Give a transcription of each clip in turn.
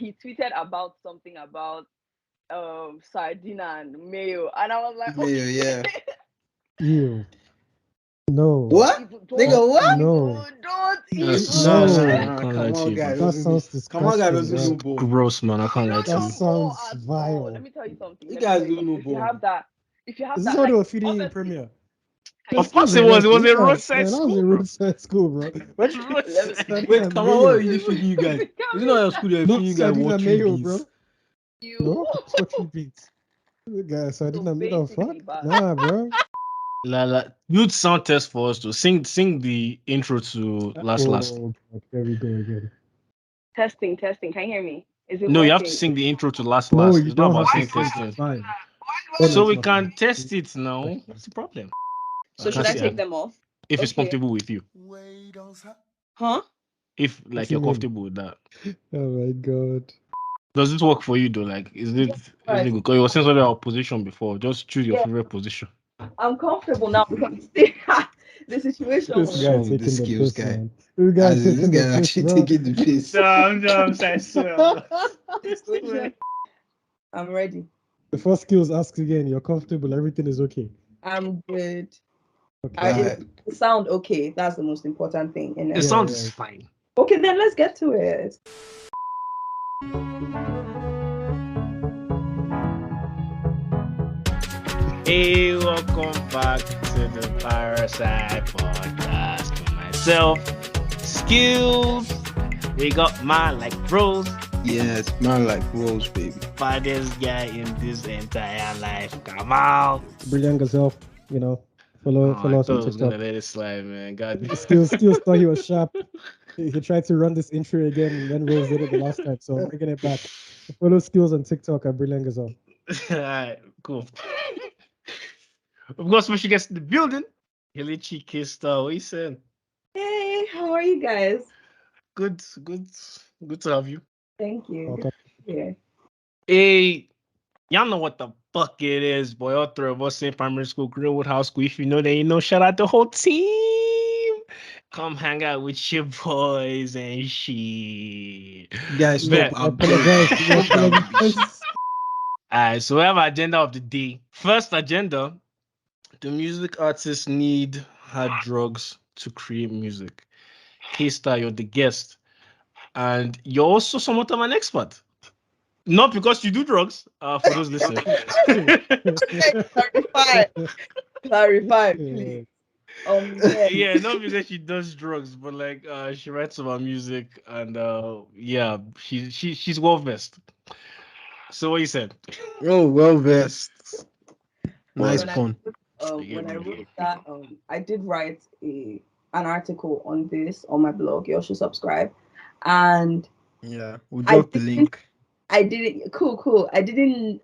he tweeted about something about sardina and mayo, and I was like, Mayo, okay. yeah. Ew. No. What? Don't Nigga, what? No. don't That's No. nasty. even. I can't lie Come to on, you, guy. bro. That sounds Come on, guy. disgusting, Doesn't know, bro. bro. Gross, man. I can't lie Not to That you. at all, sounds at vile. all. Let me tell you something. You Let me guys tell you don't know, something. If you bro. have that, if you have Is this that, how they like were feeding you in obviously, Premier? Of course it was. It was a roadside That was a school, bro. roadside school, bro. What let roadside? me, Wait, come on. What are you feeding you guys? Can't Isn't that your be school? They're No feeding you guys sardina watery mayo, beans. bro. you. No, it's what you beat. Guys, So sardina mayo, the fuck? basically, but Nah, bro. La, you'd sound test for us to sing the intro to last. Oh, God, there we go again. testing. Can you hear me? Is it No, working? you have to sing the intro to last. No, you It's not don't about have to saying sing. testing. It's fine. So we It's can not test it now. What's the problem? So I should can't I see take how- them off? If it's Okay. comfortable with you. Huh? If What's like he you're mean? comfortable with that. Oh my God. Does it work for you though? Like is it Right. good? Because you were saying something about position before. Just choose your Yeah. favorite position. I'm comfortable now because the situation This was guy wrong with taking this the skills piss, guy? man. This guy As in, taking this the guy piss, actually bro. taking the piss. I swear. I'm ready. Before skills asks again, you're comfortable, everything is okay. I'm good. Okay. It sound okay. That's the most important thing. The Yeah, sound yeah. is fine. Okay, then let's get to it. Hey, welcome back to the Parrot podcast with myself, Skills. We got man like bros, Yes, man, like Rose, baby. baddest guy in this entire life. Come on. Brilliant Gazelle, you know. Follow I us on thought I was gonna TikTok. let it slide, man. God. Skills thought he was sharp. He tried to run this intro again when Rose did it the last time, so I'm bringing it back. Follow Skills on TikTok at Brilliant Gazelle. Alright, cool. Of course, when she gets to the building, Hilichi kissed her. What you saying? Hey, how are you guys? Good to have you. Thank you. Welcome. Yeah. Hey, y'all know what the fuck it is, boy. All three of us in primary school, Greenwood House School. If you know, then you know. Shout out the whole team. Come hang out with your boys and shit. Guys, Bet. stop. I apologize. Stop that rubbish. Alright, so we have agenda of the day. First agenda: do music artists need hard drugs to create music? K-Star, you're the guest, and you're also somewhat of an expert. Not because you do drugs, for those listening. Clarify, please. Yeah. Yeah, not because she does drugs, but like she writes about music, and yeah, she's well versed. So what you said? Oh, well versed. Nice When I- pun. when I wrote that, I did write an article on this on my blog. You all should subscribe. And Yeah, we'll I drop the didn't- link. I didn't. Cool. I didn't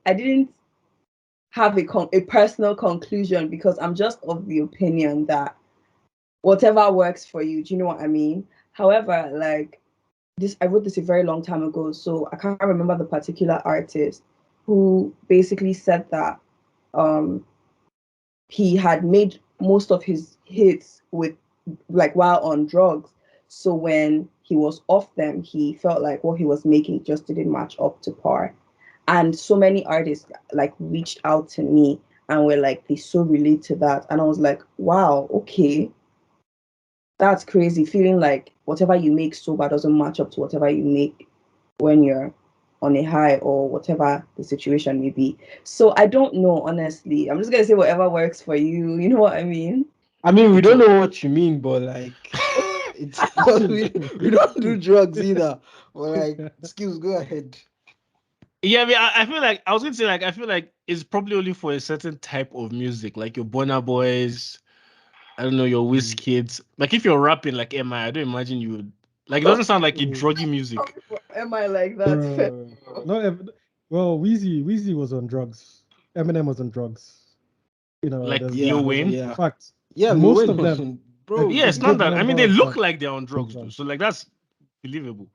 have a personal conclusion because I'm just of the opinion that whatever works for you. Do you know what I mean? However, like this, I wrote this a very long time ago, so I can't remember the particular artist who basically said that he had made most of his hits with like while on drugs. So when he was off them, he felt like what he was making just didn't match up to par. And so many artists like reached out to me and were like, they so relate to that. And I was like, wow, okay. That's crazy. Feeling like whatever you make sober doesn't match up to whatever you make when you're on a high or whatever the situation may be. So I don't know, honestly. I'm just gonna say whatever works for you. You know what I mean? I mean, we don't know what you mean, but like, it's we don't do drugs either. But like, skills, go ahead. Yeah, I mean, I feel like I was gonna say like I feel like it's probably only for a certain type of music, like your Burna Boys. I don't know, your Wizkids. Like if you're rapping like I don't imagine you would like. It doesn't sound like you druggy music. Am I like that? Well, Weezy was on drugs. Eminem was on drugs. You know, Like there's- Lil there's Wayne? a fact. Yeah, Most Lil of Wayne them, bro. like, Yeah, it's a not good that. I mean, number they of look them like they're on drugs, drugs. so like that's believable.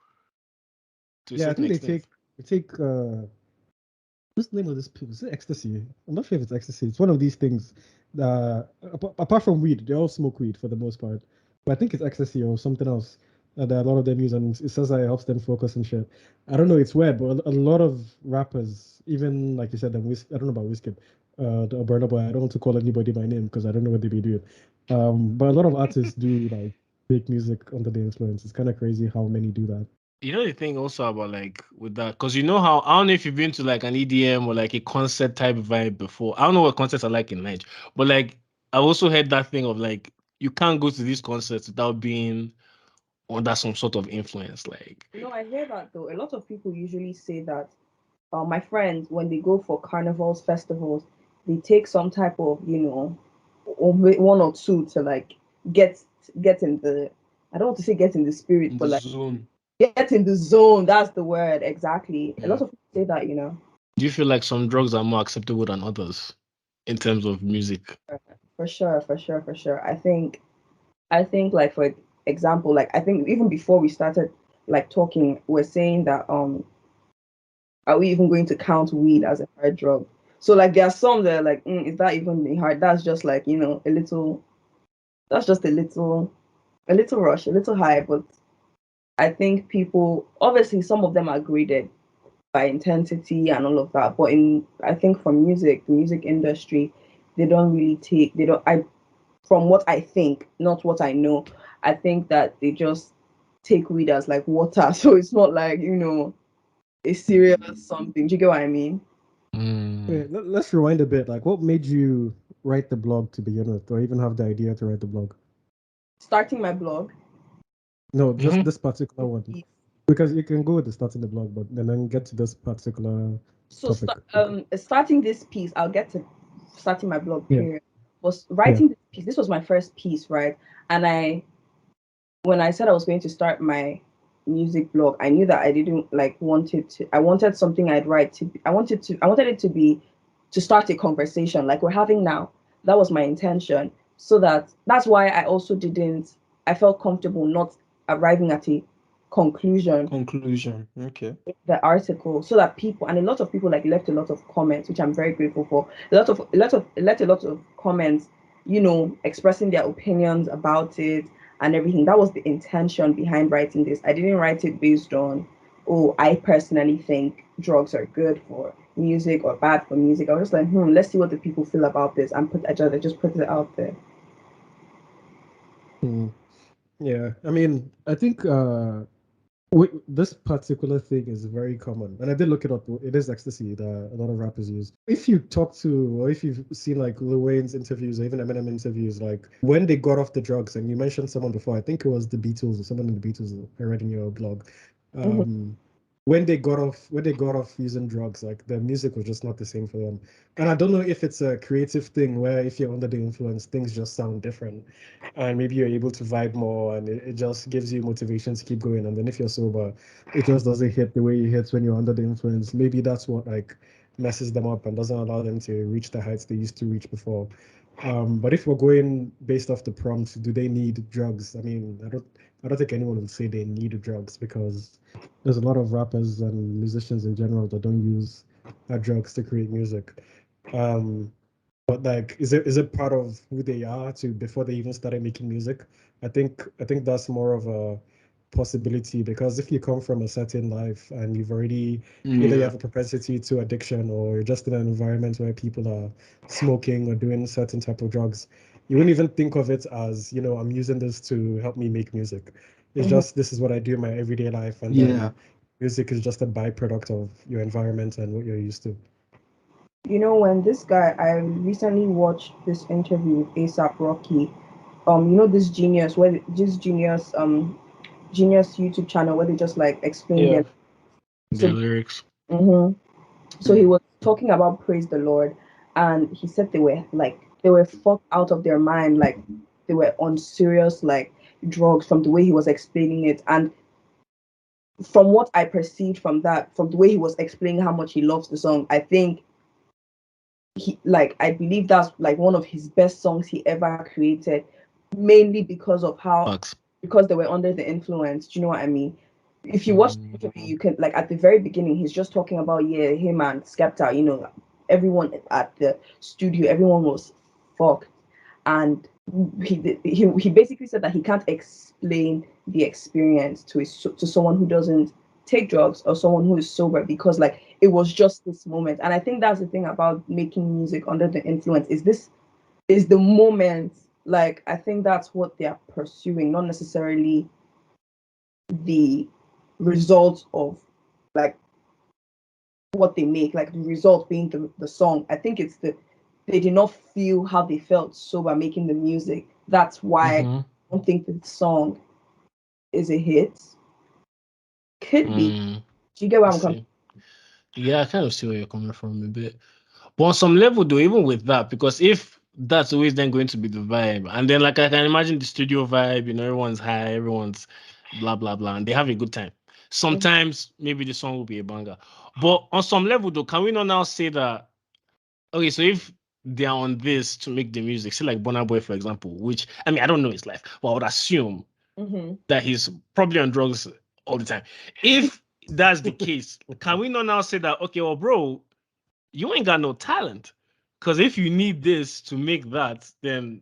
To a Yeah, I certain think extent. they take what's the name of this pill? Is it ecstasy? I'm not sure if it's ecstasy. It's one of these things. Apart from weed, they all smoke weed for the most part. But I think it's ecstasy or something else. that a lot of them use, and it says that it helps them focus and shit. I don't know, it's weird, but a lot of rappers, even like you said, I don't know about Wizkid, the Burna Boy. I don't want to call anybody by name because I don't know what they be doing. But a lot of artists do like make music under the influence. It's kind of crazy how many do that. You know the thing also about like with that, because you know how I don't know if you've been to like an EDM or like a concert type vibe before. I don't know what concerts are like in Nigeria, but like I've also heard that thing of like you can't go to these concerts without being under some sort of influence. Like No, I hear that though. A lot of people usually say that. My friends, when they go for carnivals, festivals, they take some type of, one or two to like get get in the. I don't want to say get in the spirit, in but the like zone. get in the zone. That's the word exactly. A Yeah. lot of people say that. Do you feel like some drugs are more acceptable than others in terms of music? For sure, for sure, for sure. I think like for example, like I think even before we started like talking, we're saying that are we even going to count weed as a hard drug? So like there are some that are like, is that even a hard? That's just like, a little. That's just a little rush, a little high. But I think people, obviously, some of them are graded by intensity and all of that. But I think for music, the music industry, they don't really take. They don't. From what I think, not what I know, I think that they just take weed as like water. So it's not like a serious something. Do you get what I mean? Mm. Wait, let's rewind a bit. Like, what made you write the blog to begin with, or even have the idea to write the blog? Starting my blog. No, just Mhm. this particular one. Because you can go with the starting the blog, but then get to this particular So topic. starting this piece, I'll get to starting my blog. Yeah, Period. Was yeah. writing this piece. This was my first piece, right? And when I said I was going to start my music blog, I knew that I didn't like wanted to. I wanted something I'd write to. I wanted it to be to start a conversation like we're having now. That was my intention. So that's why I also didn't. I felt comfortable not arriving at a conclusion Conclusion. Okay. the article so that people and a lot of people like left a lot of comments, which I'm very grateful for. Left a lot of comments, expressing their opinions about it and everything. That was the intention behind writing this. I didn't write it based on, oh, I personally think drugs are good for music or bad for music. I was just like, let's see what the people feel about this and I just put it out there. Hmm. Yeah. I mean, I think this particular thing is very common, and I did look it up. It is ecstasy that a lot of rappers use. If you talk to, or if you've seen like Lil Wayne's interviews or even Eminem interviews, like when they got off the drugs, and you mentioned someone before, I think it was the Beatles or someone in the Beatles. I read in your blog. Mhm. Um, when they got off using drugs, like the music was just not the same for them. And I don't know if it's a creative thing where if you're under the influence, things just sound different and maybe you're able to vibe more and it just gives you motivation to keep going. And then if you're sober, it just doesn't hit the way it hits when you're under the influence. Maybe that's what like messes them up and doesn't allow them to reach the heights they used to reach before. But if we're going based off the prompt, do they need drugs? I mean, I don't think anyone would say they need drugs because there's a lot of rappers and musicians in general that don't use drugs to create music. Um, but like, is it part of who they are to before they even started making music? I think that's more of a possibility because if you come from a certain life and you've already either you Yeah. have a propensity to addiction or you're just in an environment where people are smoking or doing certain type of drugs, you wouldn't even think of it as, I'm using this to help me make music. It's Mhm. just this is what I do in my everyday life, and Yeah. then music is just a byproduct of your environment and what you're used to. When this guy, I recently watched this interview with ASAP Rocky. This genius YouTube channel where they just like explain Yeah. their The so lyrics. mhm. So he Mm. was talking about praise the Lord, and he said they were fucked out of their mind, like they were on serious like drugs from the way he was explaining it, and from what I perceived from that, from the way he was explaining how much he loves the song, I think I believe that's like one of his best songs he ever created, mainly Facts. because they were under the influence. Do you know what I mean? If you watch the Mm. interview, you can like at the very beginning, he's just talking about him and Skepta. Everyone at the studio, everyone was fucked, and he basically said that he can't explain the experience to someone who doesn't take drugs or someone who is sober, because like it was just this moment. And I think that's the thing about making music under the influence, is the moment. Like I think that's what they're pursuing, not necessarily the result of like what they make, like the result being the song. I think it's they did not feel how they felt sober making the music. That's why I don't think the song is a hit. Could be. Do you get where I'm coming? Yeah, I kind of see where you're coming from a bit. But on some level, though, even with that, because if that's always then going to be the vibe, and then like I can imagine the studio vibe, everyone's high, everyone's blah blah blah, and they have a good time. Sometimes maybe the song will be a banger. But on some level, though, can we not now say that? Okay, so if they are on this to make the music, say like Burna Boy, for example, which I mean I don't know his life, but I would assume that he's probably on drugs all the time. If that's the case, can we not now say that, okay, well, bro, you ain't got no talent? Because if you need this to make that, then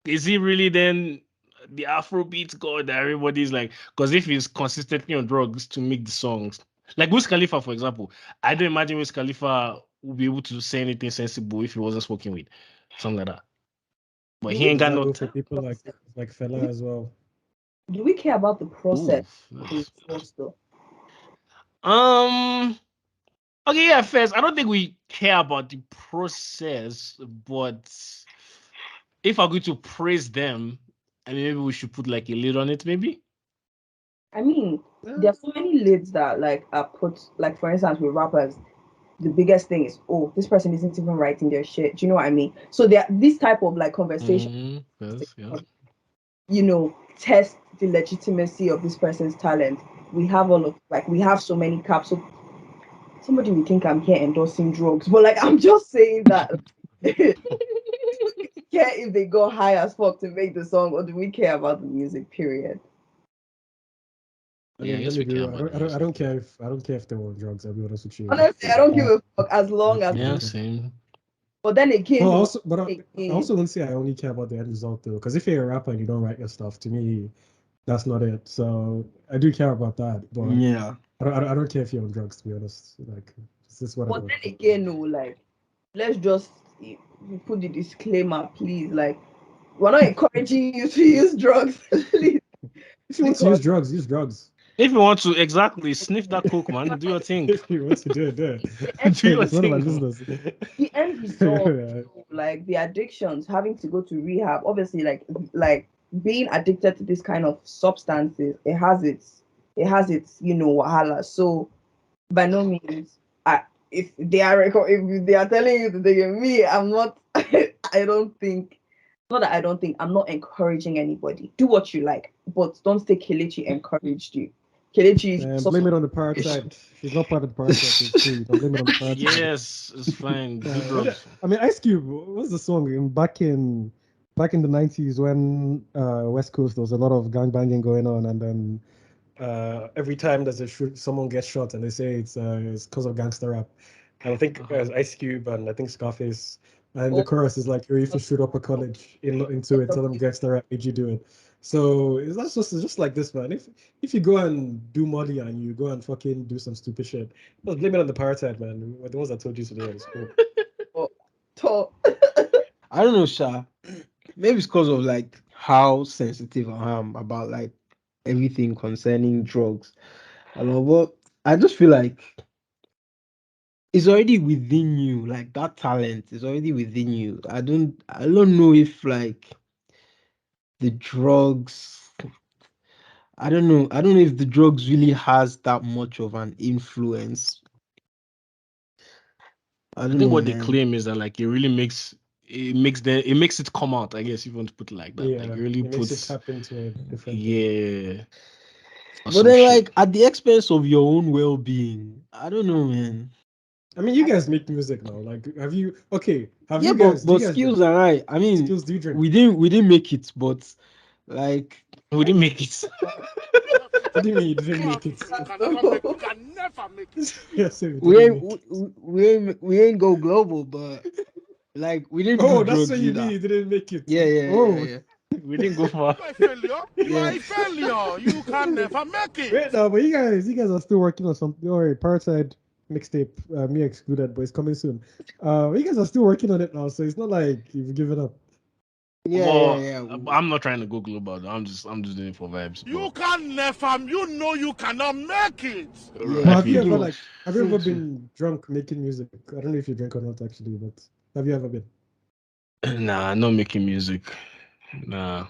is he really then the Afrobeat god that everybody's like? Because if he's consistently on drugs to make the songs, like Wiz Khalifa, for example, I don't imagine Wiz Khalifa would be able to say anything sensible if he wasn't smoking weed, something like that. But he ain't Does got that no go for talent. people like Fela as well? Do we care about the process Ooh, of the results though? Okay, yeah, first, I don't think we care about the process, but if I'm going to praise them, I mean, maybe we should put like a lid on it, maybe. I mean, there are so many lids that like are put, like for instance with rappers, the biggest thing is, oh, this person isn't even writing their shit. Do you know what I mean? So there this type of like conversation, Yes, yeah. Test the legitimacy of this person's talent. We have we have so many caps. So somebody will think I'm here endorsing drugs, but like I'm just saying that. Care if they go high as fuck to make the song, or do we care about the music? Period. I Yeah, I mean, let guess me we be care real. about the I music. don't care if they were on drugs. I'll be honest with you. Honestly, I don't give a fuck as long as. Yeah, Okay. same. But then again, Well, though, I also wouldn't say I only care about the end result though, because if you're a rapper and you don't write your stuff, to me, that's not it. So I do care about that, but Yeah. I don't care if you're on drugs, to be honest. Like, it's just but whatever. then again, no, like let's just put the disclaimer, please. Like, we're not encouraging you to use drugs, please. If you want to use drugs, use drugs. If you want to exactly sniff that coke, man, do your thing. If you want to do it, do it. Do your It's none of my thing. business. The end result, like the addictions, having to go to rehab, obviously, like being addicted to this kind of substances, it has its wahala. So by no means, if they are if they are telling you that they are me, I'm not. I don't think. Not that I don't think, I'm not encouraging anybody. Do what you like, but don't say Kelechi encouraged you. Kelechi, Blame it on the Parrot Side. She's not part of the Parrot Side, so it's cool. You can blame it on the Parrot Side. Yes, it's fine. Do drugs. I mean, Ice Cube. What's the song? Back in the 90s when West Coast there was a lot of gang banging going on, and then every time there's a shoot, someone gets shot, and they say it's because of gangster rap. And I think Ice Cube and I think Scarface, and the oh, chorus is like, "You used to shoot up a college into it, tell them gangster rap made you do it." So it's just like this, man. If you go and do Molly and you go and fucking do some stupid shit, just blame it on the Parrotside, man. We're the ones that told you to do it. It's cool. to- I don't know, Sha. Maybe it's because of like how sensitive I am about like everything concerning drugs. I don't know, but I just feel like it's already within you. Like that talent is already within you. I don't know if like the drugs I don't know if the drugs really has that much of an influence. I I don't think know, what they man. claim is that like it makes it come out, I guess, if you want to put it like that. Like Yeah, it really it makes you puts, tap into a different thing. yeah, or But some then shit. like at the expense of your own well-being. I don't know, man. I mean, you guys make music now. Like, have you? Okay, have Yeah, you but guys? Do but you guys drink? skills are right. I mean, Skills, do you drink? we didn't make it, but like We didn't make it. What do you mean you didn't make it? You can never make it. Yes, we we didn't ain't make it. we ain't go global, but Like we didn't do Oh, that's drugs what you either. mean. You didn't make it. Yeah, yeah, Oh, yeah, We didn't go far. You are a failure. You are yeah. a failure. You can never make it. wait now, but you guys are still working on something. Don't worry, Parrotside mixtape, me excluded, but it's coming soon. You guys are still working on it now, so it's not like you've given up. Yeah, yeah, Well, yeah. I'm not trying to go global. Though. I'm just doing it for vibes. You can never. You know you cannot make it. Yeah, But I have you feel ever you. true. like have you ever True. been drunk making music? I don't know if you drink or not actually, but have you ever been? Nah, not making music. Nah.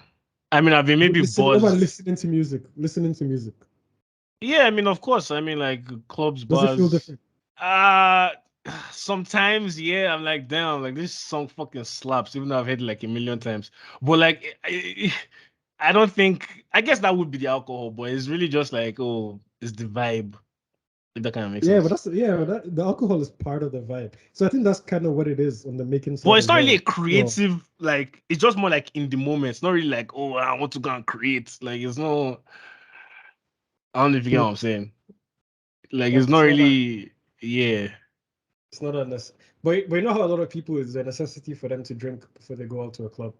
I mean, I've been maybe Listen, over buzzed. listening to music. Listening to music. Yeah, I mean, of course. I mean, like clubs, Does it feel bars. different? Uh Sometimes, yeah, I'm like, damn, like this song fucking slaps, even though I've heard it like a million times. But like, I don't think. I guess that would be the alcohol, but it's really just like, oh, it's the vibe. If that kind of makes Yeah, but sense. the alcohol is part of the vibe. So I think that's kind of what it is on the making But side it's as not really a well. Well, creative, like it's just more like in the moment. It's not really like, oh, I want to go and create. Like it's not. I don't know if you get what I'm saying. Like it's like not really. Yeah. it's not a but you know how a lot of people it's a necessity for them to drink before they go out to a club.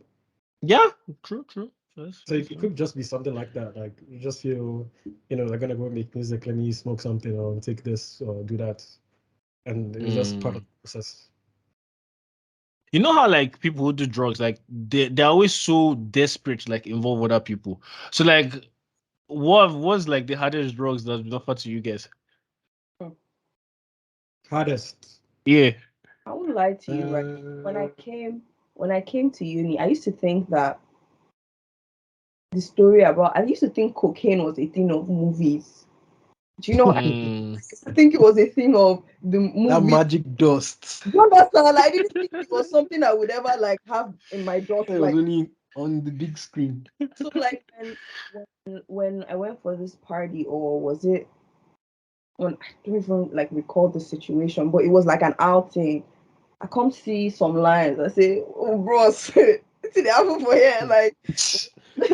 Yeah. True. True. So it could just be something like that. Like you just feel, they're gonna go make music, let me smoke something or take this or do that. And it's just part of the process. You know how like people who do drugs, like they're always so desperate, to, like involve other people. So like, what was like the hardest drugs that's been offered to you guys? Hardest. Yeah. I won't lie to you, right? When I came to uni, I used to think that the story about I used to think cocaine was a thing of movies. Do you know? I Mm, used to think it was a thing of the That movie. magic dust. You understand? Like, I didn't think it was something I would ever like have in my dust. It was Like, only on the big screen. so like when I went for this party, or was it when I don't even like recall the situation, but it was like an outing. I come see some lines. I say, "Oh, bros, see the apple for here." Like,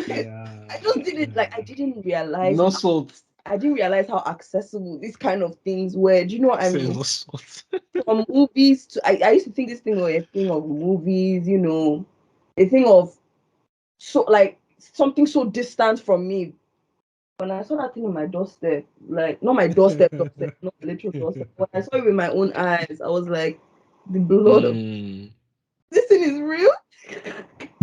Yeah. I just didn't like. I didn't realize. No salt. I didn't realize how accessible these kind of things were. Do you know what I saying mean? no salt. From movies to I used to think this thing was a thing of movies. A thing of so like something so distant from me. When I saw that thing on my doorstep, like not my doorstep, not literal doorstep. When I saw it with my own eyes, I was like, the blood of Mm, this thing is real.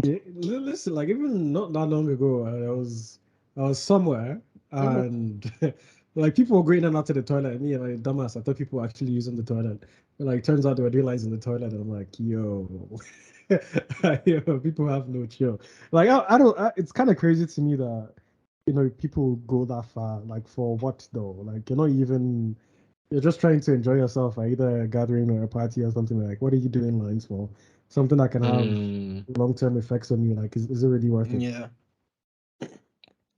Yeah, listen, like even not that long ago, I was somewhere Mhm. and like people were going in and out to the toilet. And me, like dumbass, I thought people were actually using the toilet. But like turns out they were doing lines in the toilet, and I'm like, yo, yo, people have no chill. Like I don't. It's kind of crazy to me that people go that far. Like for what though? Like you're just trying to enjoy yourself at either a gathering or a party or something. Like what are you doing lines for? Something that can have mm. long-term effects on you. Like, is it really worth it? Yeah.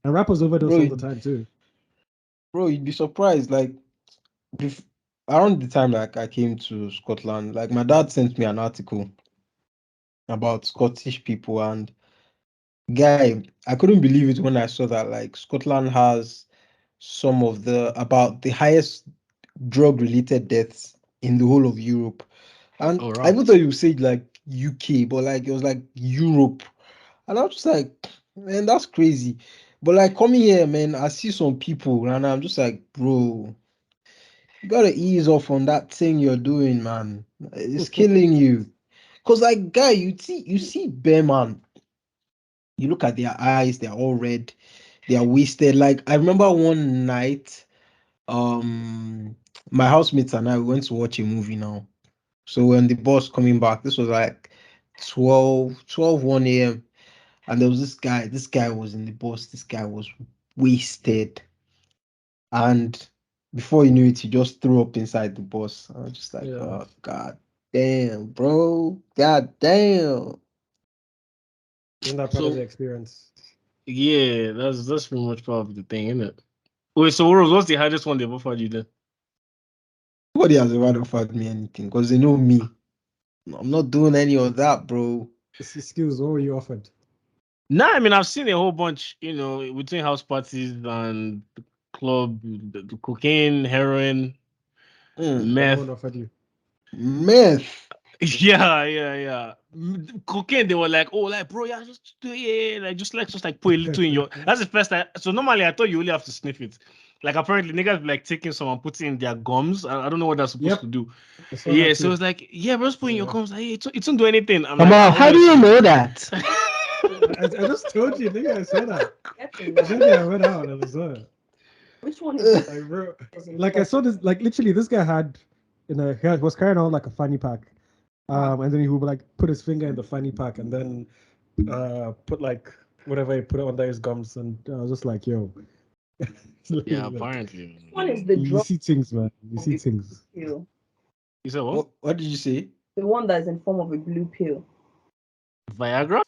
And rappers overdose Bro, all the time too. you'd be surprised. Like bef- around the time like I came to Scotland, like my dad sent me an article about Scottish people, and guy, I couldn't believe it when I saw that like Scotland has some of the highest drug related deaths in the whole of Europe. And Oh I wow. even thought you said like UK, but like it was like Europe. And I'm just like, man, that's crazy. But like coming here, man, I see some people and I'm just like, bro, you gotta ease off on that thing you're doing, man. It's killing you. Cause like guy, you see bear man, you look at their eyes, they're all red, they are wasted. Like I remember one night, my housemates and I went to watch a movie now. So when the bus coming back, this was like 1 a.m. And there was this guy was in the bus, this guy was wasted. And before you knew it, he just threw up inside the bus. I was just like, Yeah. oh god damn, bro. God damn. Isn't that part of the So experience? yeah, that's pretty much probably the thing, isn't it? Wait, so what's the hardest one they've offered you then? Nobody has ever offered me anything because they know me. I'm not doing any of that, bro. Excuse, what were you offered? Nah, I mean I've seen a whole bunch, between house parties and the club, the cocaine, heroin, Mm, But no meth. one offered you. meth. Yeah. Cocaine, they were like, oh, like, bro, yeah, just do it. Like, just like put a little in your. That's the first time. So normally, I thought you only have to sniff it. Like, apparently, niggas be like taking some and putting in their gums. I don't know what that's supposed Yep. to do. I saw Yeah, that so too. it's like, yeah, bro, just put in your Yeah. gums. Like, hey, it don't do anything. I'm Come like, on, how do you know that? I just told you, nigga, I saw that. Getting Then that. yeah, I went out and I saw it. Which one is it? Like, bro, Is in like I saw this, like literally, this guy was carrying on like a fanny pack, and then he would like put his finger in the fanny pack and then put like whatever he put under his gums, and I was just like, yo, Yeah, like, apparently. Which one is the you drug see things, man. You see things. pill? You said what? What did you say? The one that is in form of a blue pill. Viagra?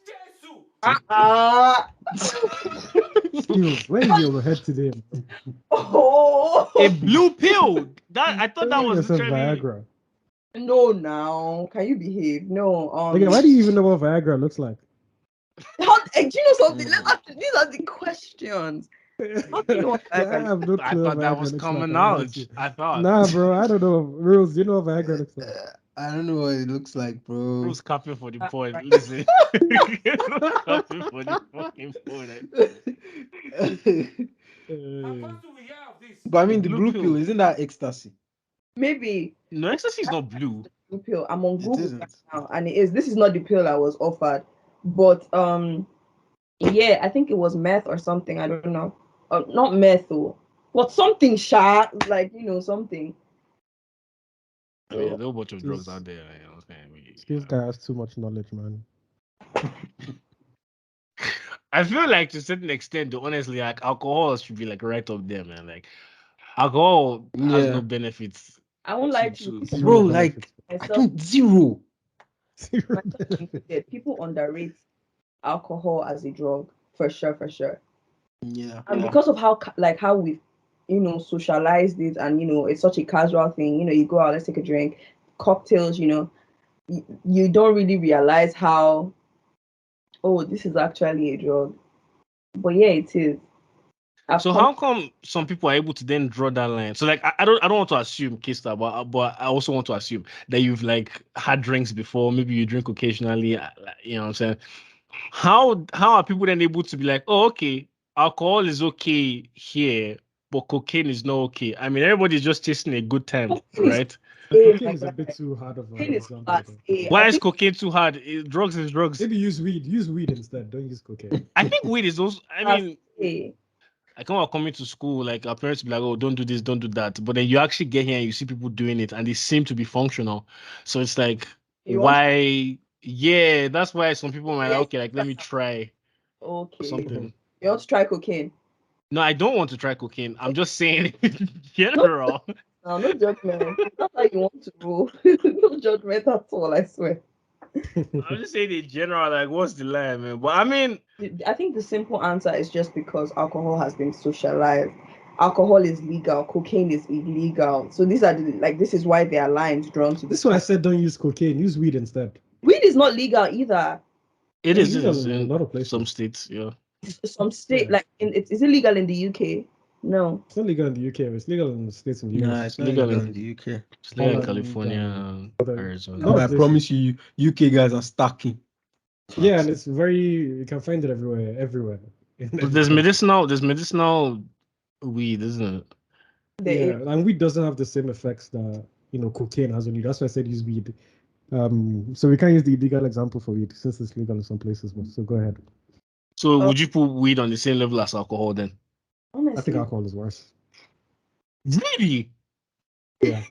Skills, where is your head today? Oh A blue pill. That I thought that Telling was yourself literally. Viagra. no, now can you behave? No, Like, why do you even know what Viagra looks like? do you know something? These are the questions. How do you know what I Viagra have no I clue what thought that Viagra was looks common like. I won't lie to knowledge. you. I thought. Nah, bro, I don't know. Rules, you know what Viagra looks like. I don't know what it looks like, bro. Who's capping for the point? Listen. Capping for the fucking point. But I mean, the Blue blue pill. pill, isn't that ecstasy? Maybe No, ecstasy is not blue. blue pill. I'm on It Google isn't. right now, and it is. This is not the pill I was offered, but yeah, I think it was meth or something. I don't know. Not meth though, but something like something. I mean, there's a whole bunch of drugs This- out there. You know what I'm saying? This guy has too much knowledge, man. I feel like to a certain extent, though, honestly, like alcohol should be like right up there, man. Like alcohol has no Yeah. benefits. I won't lie to you. Zero Bro, benefits. like, I Myself, don't zero. Zero myself benefits. included, people underrate alcohol as a drug for sure, for sure. Yeah. And because of how we've socialized it, and it's such a casual thing. You go out, let's take a drink, cocktails. You don't really realize how, oh, this is actually a drug. But yeah, it is. So how come some people are able to then draw that line? So like I don't want to assume, Kista, but I also want to assume that you've like had drinks before. Maybe you drink occasionally. You know what I'm saying? How are people then able to be like, oh, okay, alcohol is okay here, but cocaine is not okay? I mean, everybody's just chasing a good time, right? Cocaine is a bit too hard of an Cocaine is example. class though. A. Why I is think cocaine too hard? Drugs is drugs. Maybe use weed. Use weed instead. Don't use cocaine. I think weed is also. I class mean, A. I come out coming to school, like our parents be like, "Oh, don't do this, don't do that," but then you actually get here and you see people doing it, and they seem to be functional. So it's like, You want why? Yeah, that's why some people might Yes. okay, like let me try Okay. something. You want to try cocaine? No, I don't want to try cocaine. I'm just saying in general. No judgment. That's how you want to roll. No judgment at all, I swear. I'm just saying in general, like, what's the line, man? But I mean, I think the simple answer is just because alcohol has been socialized. Alcohol is legal, cocaine is illegal. So these are this is why there are lines drawn to This this. is why I said don't use cocaine. Use weed instead. Weed is not legal either. it It's is legal in a in lot of places. some states, yeah. Some state Yeah. is it legal in the UK? No. It's not legal in the UK. But it's legal in the states in the Nah, US. it's not Legal legal in- in the UK. It's legal in Holland, California, other- Arizona. lot of I places. promise you, UK guys are stacking. Yeah, and it's you can find it everywhere. In But every there's country. medicinal weed, isn't it? There is. And weed doesn't have the same effects that cocaine has on you. That's why I said use weed. So we can't use the illegal example for weed since it's legal in some places. But so go ahead. So would you put weed on the same level as alcohol then? I Honestly, think alcohol is worse. Really? Yeah.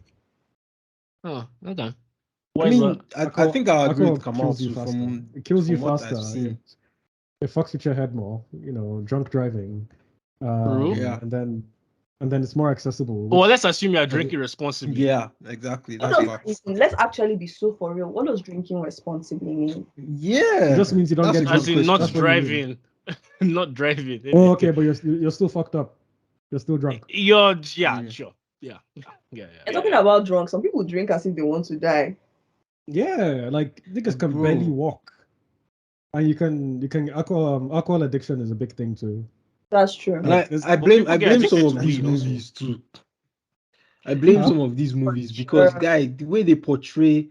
Oh, okay. I Why is mean, that? I think I agree alcohol with Kamal kills you too. faster. From It kills you from what faster. I've seen. It fucks with your head more. Drunk driving. True. Yeah. And then it's more accessible. Well, which- let's assume you are drinking responsibly. Yeah, exactly. what That's does facts. let's actually be so for real. What does drinking responsibly mean? Yeah, It just means you don't that's get a As good drunk. in not That's what you mean. driving. Not driving. Oh, okay, but you're still fucked up. You're still drunk. Yeah, Yeah. sure. Yeah. You're talking about drunk. Some people drink as if they want to die. Yeah, like niggas can Bro. barely walk, and you can alcohol addiction is a big thing too. That's true. And Like, I blame people get some addicted of to these weed also. movies too. I blame Huh? some of these movies because, Sure. guy, the way they portray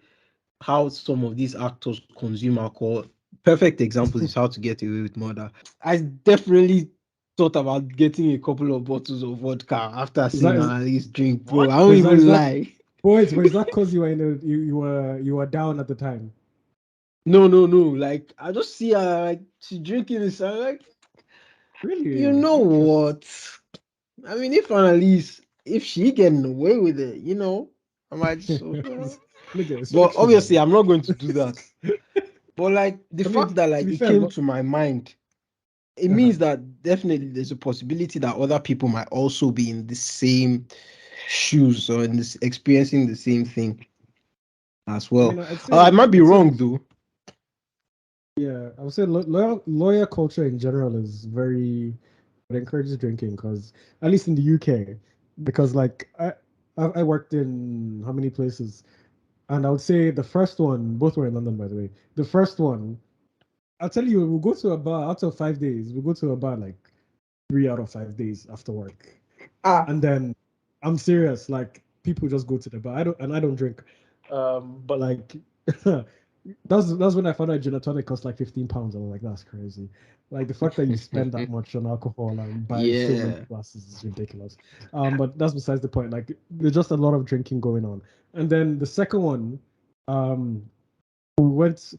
how some of these actors consume alcohol. Perfect example is How to Get Away with Murder. I definitely thought about getting a couple of bottles of vodka after Is that seeing is Annalise drink, bro. What? I don't but is even that lie. boys? But is that because you were you were down at the time? No, no, no. Like I just see her like she drinking this. I'm like, you Really know interesting. what? I mean, if Annalise, if she getting away with it, I might just. Nigga, it's But fiction, obviously, man. I'm not going to do that. But like the I mean, fact that to like be it fair, came to my mind, it uh-huh. means that definitely there's a possibility that other people might also be in the same shoes or in this experiencing the same thing as I well. mean, I might be wrong though. yeah, I would say lawyer culture in general is very it encourages drinking because at least in the UK, because like I worked in how many places, and I would say the first one, both were in London by the way. The first one, I'll tell you, we'll go to a bar out of 5 days. We'll go to a bar like 3 out of 5 days after work, Ah, and then I'm serious. Like people just go to the bar. I don't drink, but like that's when I found out gin and tonic cost like 15 pounds. I was like, that's crazy. Like the fact that you spend that much on alcohol and buy so many Yeah. glasses is ridiculous. But that's besides the point. Like there's just a lot of drinking going on. And then the second one, um, we went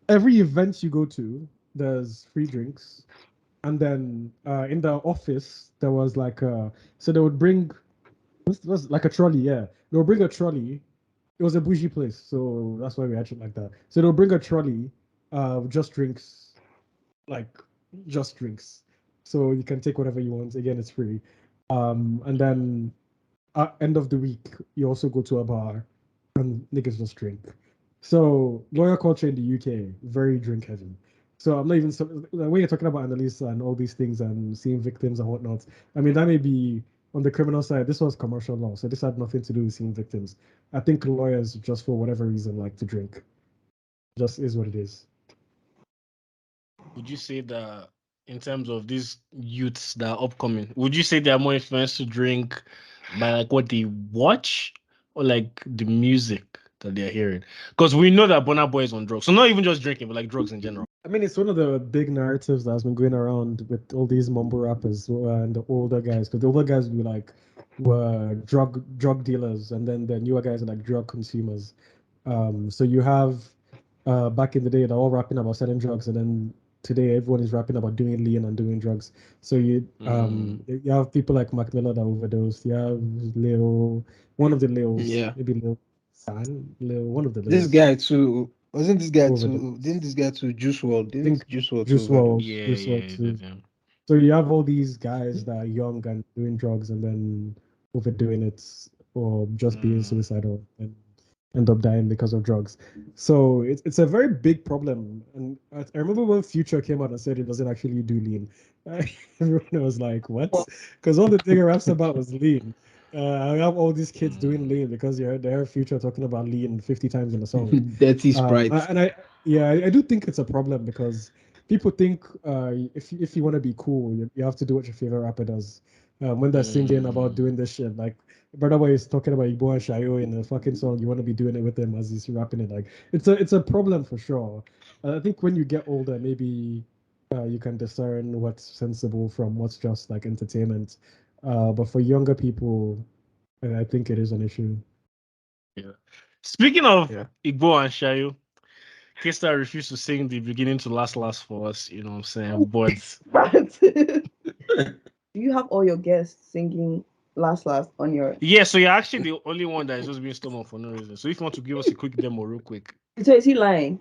every event you go to, there's free drinks. And then in the office there was like so they would bring what's like a trolley, yeah. They would bring a trolley. It was a bougie place, so that's why we had it like that. So they'll bring a trolley, just drinks, like just drinks. So you can take whatever you want. Again, it's free. And then at end of the week, you also go to a bar and niggas just drink. So lawyer culture in the UK, very drink heavy. So I'm not even like, when you're talking about Annalisa and all these things and seeing victims and whatnot. I mean, that may be on the criminal side. This was commercial law, so this had nothing to do with seeing victims. I think lawyers, just for whatever reason, like to drink. Just is what it is. Would you say that in terms of these youths that are upcoming, would you say they are more influenced to drink by like what they watch or like the music that they're hearing? Because we know that Burna Boy is on drugs. So not even just drinking, but like drugs in general. I mean, it's one of the big narratives that has been going around with all these mumble rappers and the older guys, because the older guys were like were drug dealers, and then the newer guys are like drug consumers. So you have back in the day they're all rapping about selling drugs, and then today everyone is rapping about doing lean and doing drugs. So you have people like Mac Miller that overdosed. You have Lil, one of the Lils, Yeah. maybe Lil San, Lil, one of the This Lils guy too wasn't this guy too didn't overdosed. this guy too Juice World? I Didn't think Juice World to Juice WRLD, overdose? Yeah, Juice WRLD yeah, too. yeah. So you have all these guys that are young and doing drugs and then overdoing it or just being Mm. suicidal and end up dying because of drugs. So it's a very big problem. And I remember when Future came out and said it doesn't actually do lean. Everyone was like, what? Because all the thing it raps about was lean. I have all these kids doing lean because they heard Future talking about lean 50 times in a song. Dirty Sprite. And I do think it's a problem because people think if you want to be cool, you have to do what your favorite rapper does. When they're singing about Mm. doing this shit, like Brother Boy is talking about Igbo and Shayo in a fucking song, you want to be doing it with him as he's rapping it. Like it's a problem for sure. I think when you get older, maybe you can discern what's sensible from what's just like entertainment. But for younger people, I think it is an issue. Yeah. Speaking of Yeah. Igbo and Shayo, Kista refused to sing the beginning to last for us, you know what I'm saying? But do you have all your guests singing last on your? yeah, so you're actually the only one that is just being stomach for no reason. So if you want to give us a quick demo real quick. So is he lying?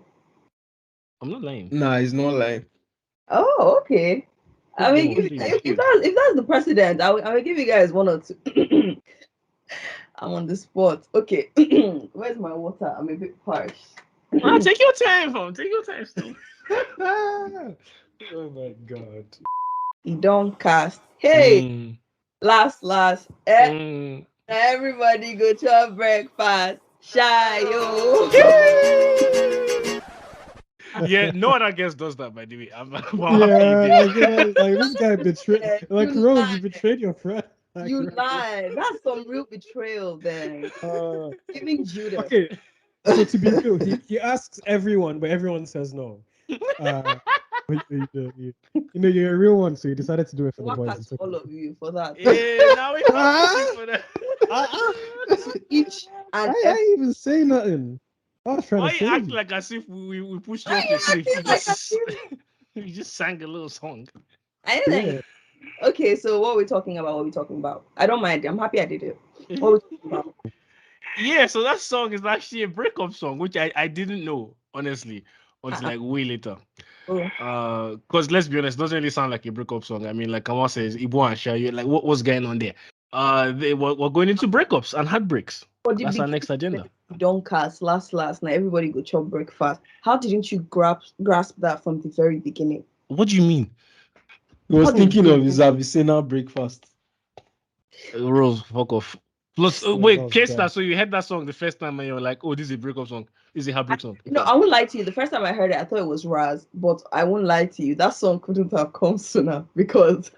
I'm not lying. Nah, it's not like Oh, okay. I Quick mean, demo, if, please. if that's the precedent, I will give you guys one or two. I'm on the spot. Okay, where's my water? I'm a bit parched. Ah, take your time, fam. Take your time still. Oh my god. He don't cast. Hey, Mm, last. mm. Everybody go to a breakfast. Shy yo. Yeah, no other guest does that, by the way. I'm happy you Yeah, did. like this guy betrayed. Like You Rose, you lied. betrayed your friend. Like, You Rose. lied. That's some real betrayal then. Giving Judas. Okay, So to be real, he asks everyone, but everyone says no. But you're a real one, so you decided to do it for the What boys. at It's okay. all of you for that? Yeah, now we have to see for that. So each and I every ain't even say nothing. I was trying Why to you save act you. like as if we pushed you Why off you a cliff? acting like as You just sang a little song. I didn't Yeah. like, okay, so what are we talking about? What are we talking about? I don't mind. I'm happy I did it. What are we talking about? Yeah, so that song is actually a breakup song, which I didn't know, honestly, until like way later. Oh, Because let's be honest, it doesn't really sound like a breakup song. I mean, like Kamal says, Ibo and Sha, you're like, what's going on there? We're going into breakups and heartbreaks. for the That's our beginning, next agenda. don't cast last. Now everybody go chop breakfast. How didn't you grasp that from the very beginning? What do you mean? He was How did thinking of his Avicenna breakfast. Rose, fuck off. Plus, Yeah, that wait, was Kesta, bad. so you heard that song the first time and you're like, oh, this is a breakup song. This is a heartbreak song. No, I won't lie to you. The first time I heard it, I thought it was Raz, but I won't lie to you. That song couldn't have come sooner because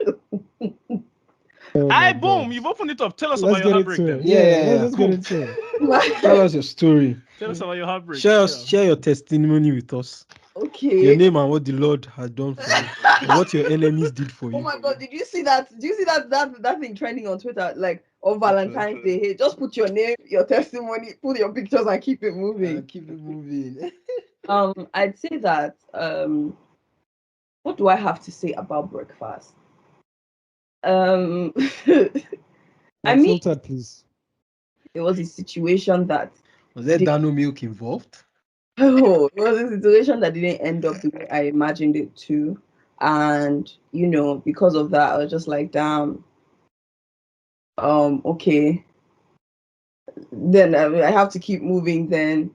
Oh my Aye, boom, God. you've opened it up. Tell us Let's about your get heartbreak into it. then. Yeah, let's get Boom. into it. Tell us your story. Tell us about your heartbreak. Share your testimony with us. Your okay. name and what the Lord has done for you, and what your enemies did for Oh you. my God! Did you see that? Did you see that thing trending on Twitter? Like on Valentine's Day, hey, just put your name, your testimony, put your pictures, and keep it moving. Keep it moving. I'd say that. What do I have to say about breakfast? Um, I mean, Unfiltered, please. it was a situation that Was there did, Dano milk involved? oh, it was a situation that didn't end up the way I imagined it to, and because of that, I was just like, damn. Okay, then I have to keep moving. Then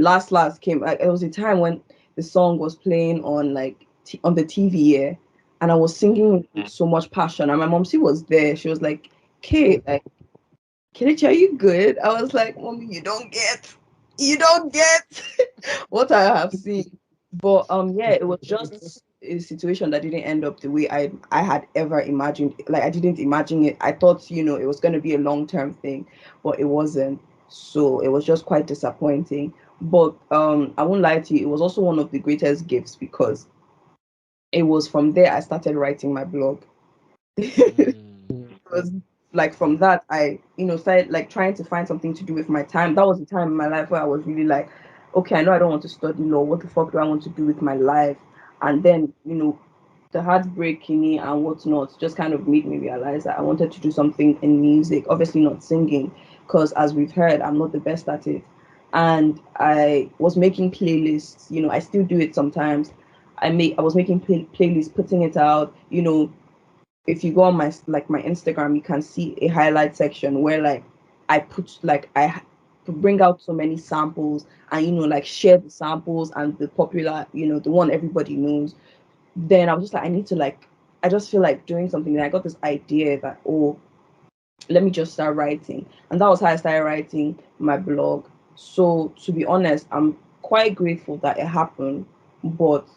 last came. Like, it was a time when the song was playing on on the TV, yeah, and I was singing with so much passion. And my mom, she was there. She was like, "Kate, like, Kelechi, are you good?" I was like, "Mommy, you don't get what I have seen." But yeah, it was just a situation that didn't end up the way I had ever imagined. Like, I didn't imagine it. I thought it was going to be a long-term thing, but it wasn't. So it was just quite disappointing. But I won't lie to you, it was also one of the greatest gifts because it was from there I started writing my blog. Was like from that I started like trying to find something to do with my time. That was the time in my life where I was really like, okay, I know I don't want to study law. What the fuck do I want to do with my life? And then the heartbreak and whatnot just kind of made me realize that I wanted to do something in music. Obviously not singing, because as we've heard, I'm not the best at it. And I was making playlists. I still do it sometimes. I was making playlists, putting it out. If you go on my Instagram, you can see a highlight section where like I put like bring out so many samples and like share the samples and the popular, the one everybody knows. Then I was just like, I just feel like doing something. And I got this idea that, oh, let me just start writing. And that was how I started writing my blog. So to be honest, I'm quite grateful that it happened, but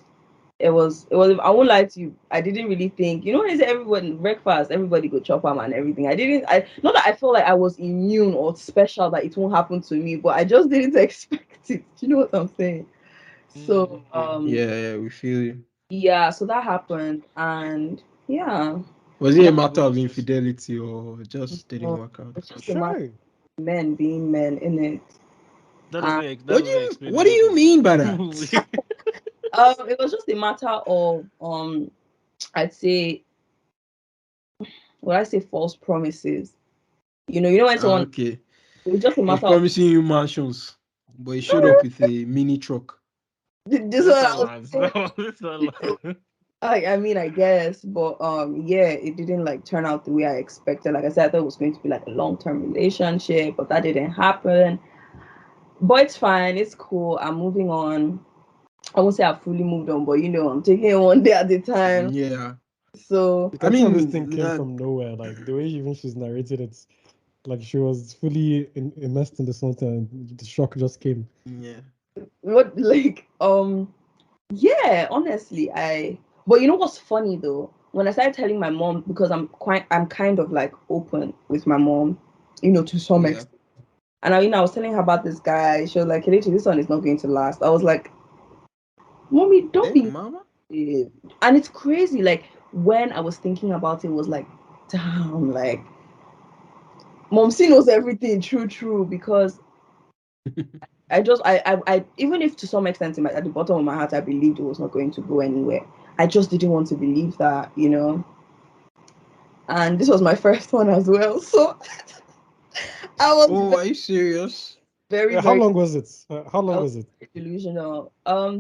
it was I won't lie to you, I didn't really think, is everyone breakfast, everybody go chop 'em and everything. I not that I felt like I was immune or special that it won't happen to me, but I just didn't expect it. Do you know what I'm saying? So Yeah, we feel you. yeah, so that happened, and yeah, Was it a matter of infidelity or just didn't no, work out? it's just a matter Sure. of men being men, in it. That And doesn't explain What do you anything. mean by that? it was just a matter of I'd say, when I say false promises, when someone, Okay. it was just a I was matter of promising you mansions, but he showed up with a mini truck. this This one I was one, saying. this one. I mean, I guess, but yeah, it didn't like turn out the way I expected. Like I said, I thought it was going to be like a long-term relationship, but that didn't happen. But it's fine, it's cool. I'm moving on. I won't say I've fully moved on, but I'm taking it one day at a time. Yeah. So You I can tell this mean, thing came from nowhere. Like the way even she's narrated it, like she was fully immersed in the song and the shock just came. yeah. what like yeah, honestly, but you know what's funny though? When I started telling my mom, because I'm kind of like open with my mom, to some Yeah. extent. And I was telling her about this guy. She was like, Kelechi, this one is not going to last. I was like, Mommy, don't be. Mama. And it's crazy. Like, when I was thinking about it, was like, damn, like, Mom C knows everything, true, because I even if to some extent at the bottom of my heart, I believed it was not going to go anywhere. I just didn't want to believe that, And this was my first one as well. So I was Oh, are you serious? very, How very long was it? How long was it? delusional.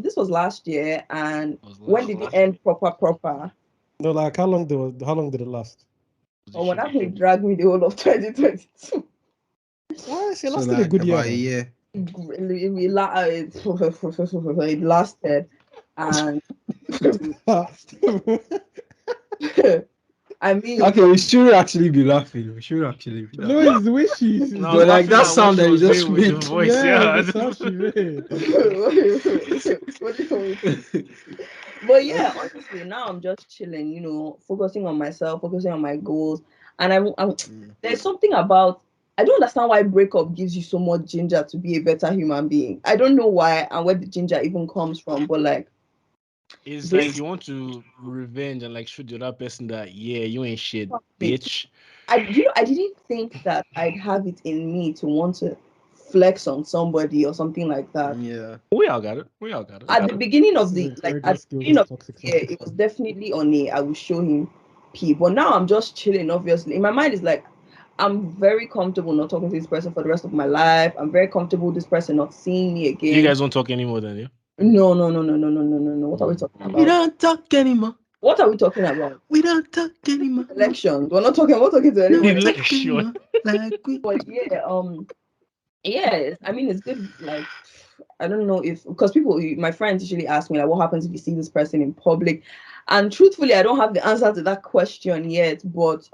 This was last year, and Was when last did it year. end proper? No, like how long did it last? Or when I dragged me the whole of 2022. Well, it So lasted a like good year. about a year. It lasted, and I mean, Okay, we should actually be laughing. We should actually be No, laughing. it's the way she. No, I But was like laughing that at what sound she that you was just doing with the made. voice. Yeah, Yeah. the sound she made. what do you want me to? But yeah, honestly, now I'm just chilling, focusing on myself, focusing on my goals, and there's something about. I don't understand why breakup gives you so much ginger to be a better human being. I don't know why and where the ginger even comes from, but like It's this, like you want to revenge and like show the other person that you ain't shit, bitch. I didn't think that I'd have it in me to want to flex on somebody or something like that. Yeah. We all got it. We all got it. At the beginning of This is the like encouraging at the skills beginning of of toxic the year, it was masculinity. definitely on a I will show him P. But now I'm just chilling, obviously. In my mind it's like I'm very comfortable not talking to this person for the rest of my life. I'm very comfortable this person not seeing me You again. guys don't talk anymore than you. No. What are we talking We about? don't talk anymore. What are we talking about? We don't talk anymore. Elections. We're not talking to No anybody. talk Election. anymore. Like we. But yeah, yes, I mean it's good. Like I don't know if because my friends usually ask me like, what happens if you see this person in public? And truthfully, I don't have the answer to that question yet. But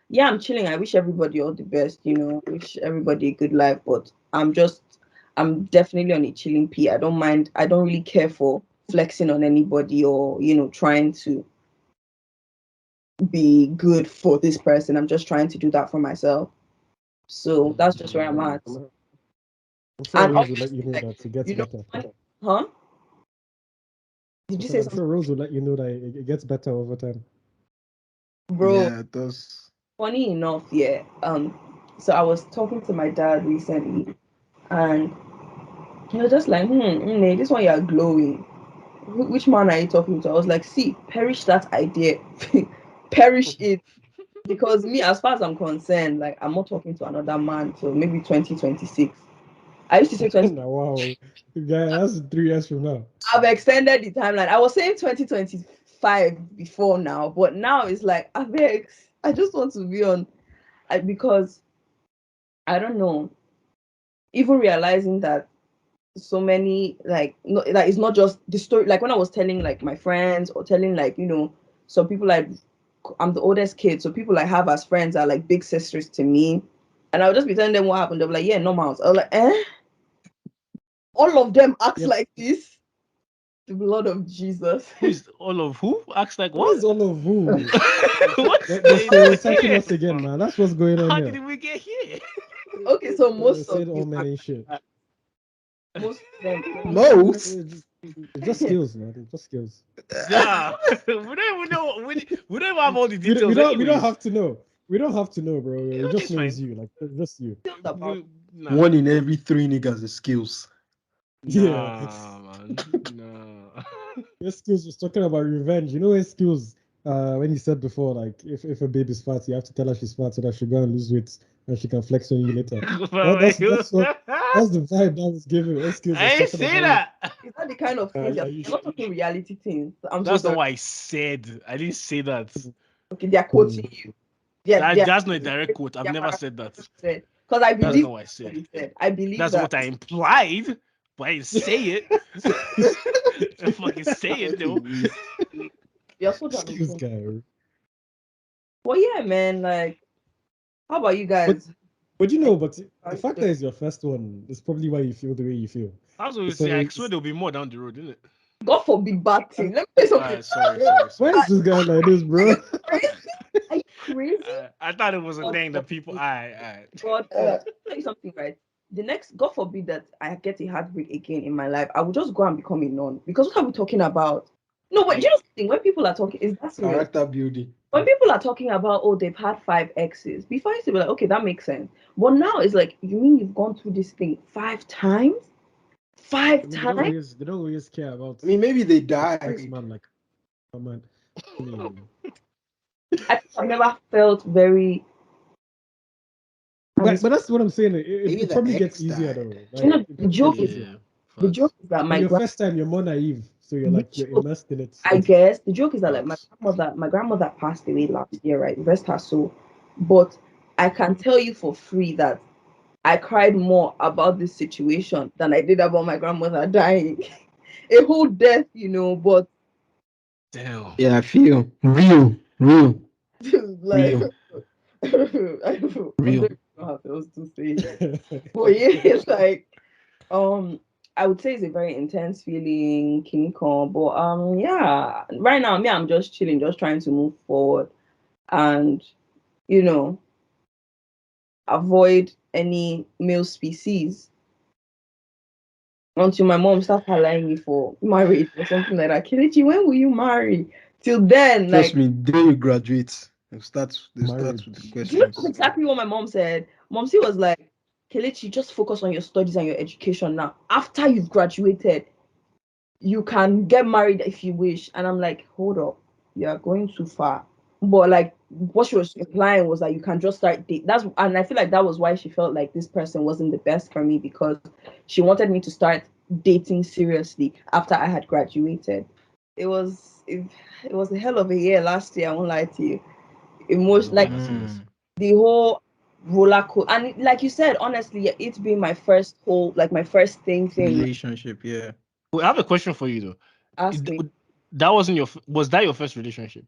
yeah, I'm chilling. I wish everybody all the best. Wish everybody a good life. But I'm definitely on a chilling P. I don't mind. I don't really care for flexing on anybody or trying to be good for this person. I'm just trying to do that for myself. So that's just where I'm at. I'm sure And Rose will let obviously, you know like, that it gets better. huh? I Did you said, say I'm something, sure Rose will let you know that it gets better over time. bro? Yeah, it does. Funny enough, yeah. So I was talking to my dad recently, and he was just like, this one you're glowing. Which man are you talking to? I was like, see, perish that idea, perish it, because me, as far as I'm concerned, like I'm not talking to another man till maybe 2026. I used to say 20. Now, wow, guy, that's 3 years from now. I've extended the timeline. I was saying 2025 before now, but now it's like I just want to be on, because I don't know. Even realizing that so many like no, that it's not just the story. Like when I was telling like my friends or telling like some people like I'm the oldest kid, so people I have as friends are like big sisters to me, and I'll just be telling them what happened. They'll be like, yeah, no mouse. I was like, all of them act Yep. like this. The blood of Jesus. Who's all of who? Acts like What what? is all of who? What's They're stereotyping here? us again, man. That's what's going on How here. did we get here? Okay, so They most of said all you, men ain't shit. most of them. Most. It's just skills, man. It's just skills. Nah, we don't even know. We don't even have all the We details. don't anyways. have to know. We don't have to know, bro. We Okay, just it's know fine. it's you. Like it's just you. About Nah, One in every three niggas is skills. Yeah. nah, man. Nah. Your skills was talking about revenge. You know his skills. When he said before, like if a baby's fat, you have to tell her she's fat so that she go and lose weight and she can flex on you later. That's the vibe that was given. His skills I was ain't talking say about. that. is that the kind of things you're not talking reality things? I'm so That's not sorry. what I said. I didn't say that. Okay, they're quoting you. That's not a direct quote. I've they're never said that. because I That's believe not what I what said. you said. I believe That's that. what I implied, but I didn't say it. I fucking say it though. You're so Skills damn. guy. Well, yeah, man. Like, how about you guys? But the fact that it's your first one is probably why you feel the way you feel. I was going to say, I swear there'll be more down the road, isn't it? God forbid bad thing. Let me say something. Sorry. Why is this guy like this, bro? Are you crazy? I thought it was a thing that people. God, tell you something, right? the next, God forbid that I get a heartbreak again in my life, I would just go and become a nun. Because what are we talking about? No, but you know something, when people are talking, is that serious? Character building. When people are talking about, oh, they've had 5 exes, before I used to be like, okay, that makes sense. But now it's like, you mean you've gone through this thing 5 times? 5 I mean, times? they don't always care about I mean, maybe they X died. man like, oh man. I mean, I think I've never felt very. but that's what I'm saying. Maybe It the probably gets ex easier died. though. You know, Like, it the probably joke gets is easier. Yeah. the Facts. joke is that On your first time, you're more naive, so you're like you're immersed in it. I guess the joke is that like Facts. my grandmother passed away last year, right? Rest her soul. But I can tell you for free that I cried more about this situation than I did about my grandmother dying. A whole death, you know, but Damn. Yeah, I feel real. like Real. I don't Real. know how else to say. But yeah, it's like I would say it's a very intense feeling, King Kong. But yeah, right now me, I'm just chilling, just trying to move forward and you know avoid any male species until my mom starts hiring me for marriage or something like that. Kelechi, when will you marry? Till then, Trust like, me, then you graduate. They start with the Marriage. do you know that's questions. exactly what my mom said? Mom, she was like, Kelechi, just focus on your studies and your education now. After you've graduated, you can get married if you wish. And I'm like, hold up, you are going too far. But like what she was implying was that you can just start date. And I feel like that was why she felt like this person wasn't the best for me, because she wanted me to start dating seriously after I had graduated. It was a hell of a year last year, I won't lie to you. Emotion, like the whole roller coaster, and like you said, honestly, it's been my first whole, like my first thing. Relationship, yeah. Well, I have a question for you though. Ask me, That wasn't was that your first relationship?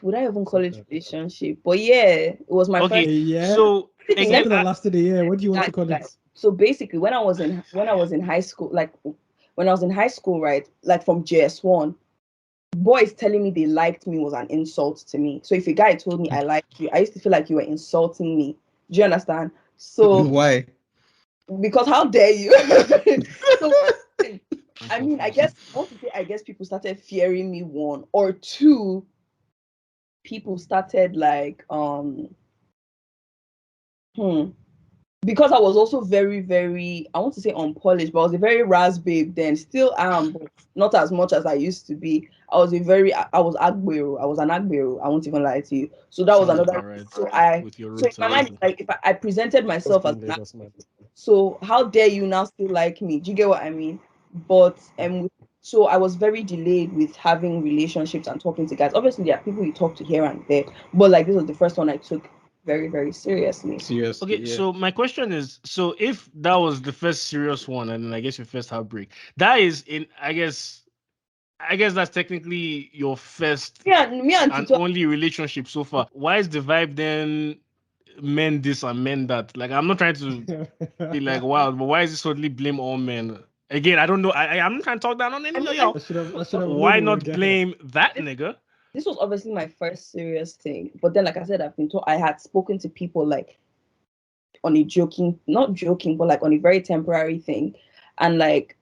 would I even call it relationship? But yeah, it was my Okay, first Yeah, so thing. again, something that lasted a year. What do you want to call it? So basically, when I was in high school, like when I was in high school, right, like from JS1, boys telling me they liked me was an insult to me. So if a guy told me I liked you, I used to feel like you were insulting me. Do you understand? So Why? because how dare you? So I mean, I guess I want to say I guess people started fearing me, one or two. People started like hmm because I was also very, very, I want to say unpolished, but I was a very ras babe then. Still am, but not as much as I used to be. I was Agbero. I was an Agbero. I won't even lie to you. So that was sounds another. about right with your So in roots my and mind, everything. like if I presented Just myself as being an, Lagos man. so how dare you now still like me? Do you get what I mean? But so I was very delayed with having relationships and talking to guys. Obviously, there are people you talk to here and there, but like this was the first one I took very, very seriously. Seriously, Okay, yeah. so my question is, so if that was the first serious one, and then I guess your first heartbreak, that is in, I guess that's technically your first Yeah, me and and Tito. only relationship so far. Why is the vibe then men this and men that? Like, I'm not trying to be like wild, but why is it suddenly blame all men? Again, I don't know. I'm not trying to talk down on any I of mean, y'all. I should have known Why we were not getting. blame that nigga? this was obviously my first serious thing. But then, like I said, I've been told I had spoken to people like on a joking, not joking, but like on a very temporary thing, and like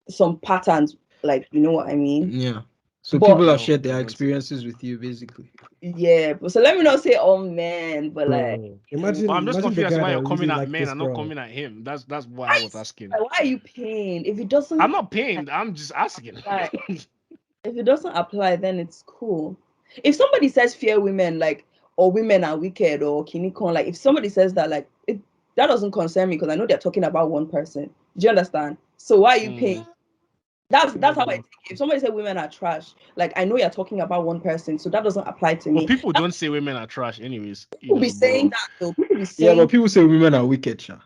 some patterns, like you know what I mean. Yeah. So But people have No, shared their don't. experiences with you, basically. yeah, but so let me not say oh man, but like Bro, But I'm just imagine the confused as to guy why that you're really coming at liked men this and not girl. coming at him. That's why I why, was asking. why are you paying if it doesn't I'm not pained. I'm just asking. apply? If it doesn't apply, then it's cool. If somebody says fear women, like, or women are wicked or kinikon, like if somebody says that, like that doesn't concern me because I know they're talking about one person. Do you understand? So why are you paying? That's how I take it. If somebody says women are trash, like I know you're talking about one person, so that doesn't apply to But me. people don't say women are trash, anyways. People be saying that though. People be Yeah, saying but people say women are wicked, Sha.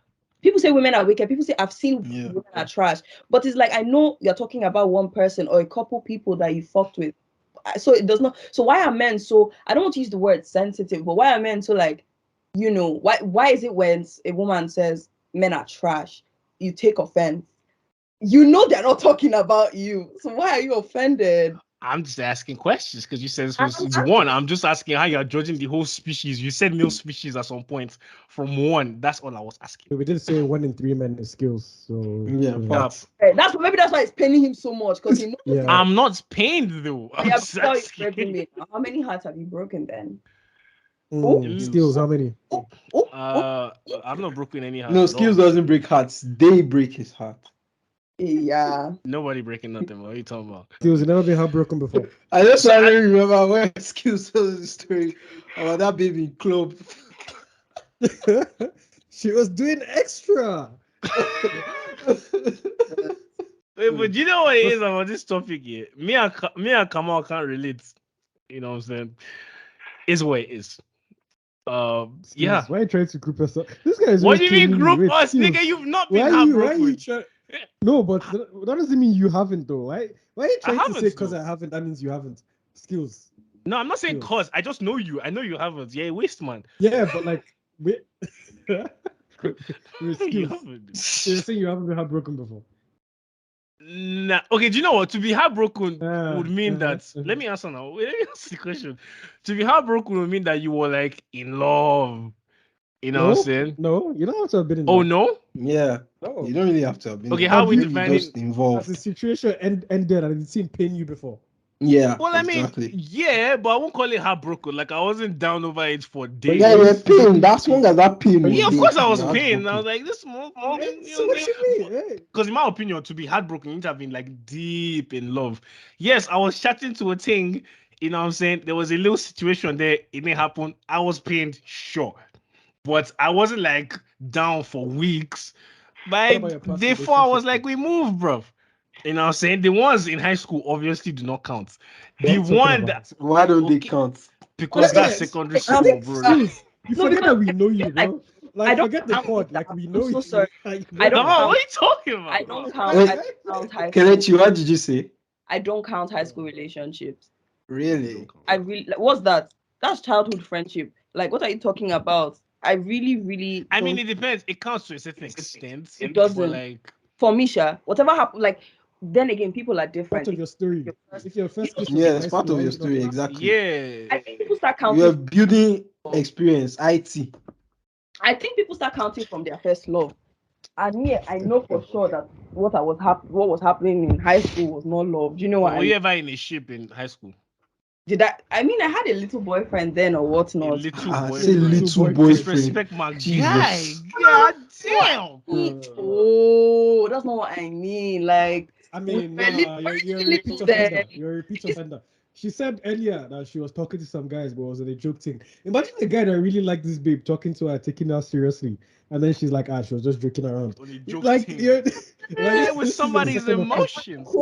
people say women are wicked. People say I've seen Yeah. women are trash. But it's like I know you're talking about one person or a couple people that you fucked with. So it does not. So why are men so? I don't want to use the word sensitive, but why are men so like, why is it when a woman says men are trash, you take offense? You know they're not talking about you, so why are you offended? I'm just asking questions because you said this was I'm one. I'm just asking how you're judging the whole species. You said male species at some point from one. That's all I was asking. We did say 1 in 3 men is skills, so Yeah, you know. facts. maybe that's why it's paining him so much because he knows. Yeah. I'm not pained though. I'm Yeah, just but it's asking. breaking me. How many hearts have you broken then? Skills, how many? I've not broken any heart. No, at skills all. doesn't break hearts. They break his heart. Yeah. Nobody breaking nothing. What are you talking about? Skills, you never been heartbroken before. I just suddenly remember when skills told the story about that baby in club. She was doing extra. Wait, but you know what it is about this topic here? Me and Kamal can't relate. You know what I'm saying? It's what it is. Yeah. Why are you trying to group us up? This guy is. What do always you mean claiming group Wait, us, Skills, nigga? You've not Why been are you heartbroken. trying? No, but that doesn't mean you haven't though. Why are you trying to haven't, say because though. I haven't? That means you haven't. Skills. No, I'm not saying Skills. cause. I just know you. I know you haven't. Yeah, waste man. Yeah, but like with You skills. haven't. So you're saying you haven't been heartbroken before? Nah. Okay, do you know what? To be heartbroken would mean that. uh-huh. Let me answer now. Wait, let me answer the question. To be heartbroken would mean that you were like in love. You know what I'm saying? No, you don't have to have been in Oh love. no? Yeah. No. You don't really have to have been. Okay, in how love. we Maybe defining- just involved. As the situation ended and it seemed pain you before. Yeah. Well, I exactly. mean, yeah, but I won't call it heartbroken. Like I wasn't down over it for But days. yeah, you're pain. That's long as that pain was Yeah, of there, course I was you're pained. I was heartbroken. like, this small, So what you mean? Hey. Because in my opinion, to be heartbroken, you need to have been like deep in love. Yes, I was chatting to a thing, you know what I'm saying? There was a little situation there, it didn't happen. I was pained, sure. But I wasn't like down for weeks. By about your past day 4, I was relationship, like, we move, bro. You know what I'm saying? The ones in high school obviously do not count. What are The you talking one about? that Why don't they Okay. count? because Okay, that's secondary I'm- school, bro. Skills. You No, forget because that we know you, like, bro. I Like, don't forget the count pod. that. Like, we I'm know so you. sorry. Like, I don't Come on, count- what are you talking about? I don't bro? count. Wait. I don't count high school. Kelechi, what did you say? I don't count high school relationships. Really? I really. What's that? That's childhood friendship. Like, what are you talking about? I really. I mean, don't- it depends. It counts to a certain extent. It But doesn't. like, For me, Sha, whatever happened, like, then again, people are part different. of your story. If your first kiss was Yeah, in it's high part school, of why your would you not story, count? exactly. yeah. I think people start You counting. have building experience, IT. I think people start counting from their first love. And yeah, I know for sure that what was happening in high school was not love. Do you know what I Were mean? you ever in a ship in high school? Did I mean I had a little boyfriend then or A whatnot. little Say boyfriend. little boyfriend. boyfriend. Disrespect my guy. Jesus. God damn. Oh, that's not what I mean. Like, I mean, we're nah, you're a little repeat then. offender. You're a repeat offender. She said earlier that she was talking to some guys, but it was a joke thing. Imagine the guy that really liked this babe talking to her, taking her seriously, and then she's like, she was just joking around. On a joke Like, thing. you're Yeah, with this is a somebody's second offense. emotions.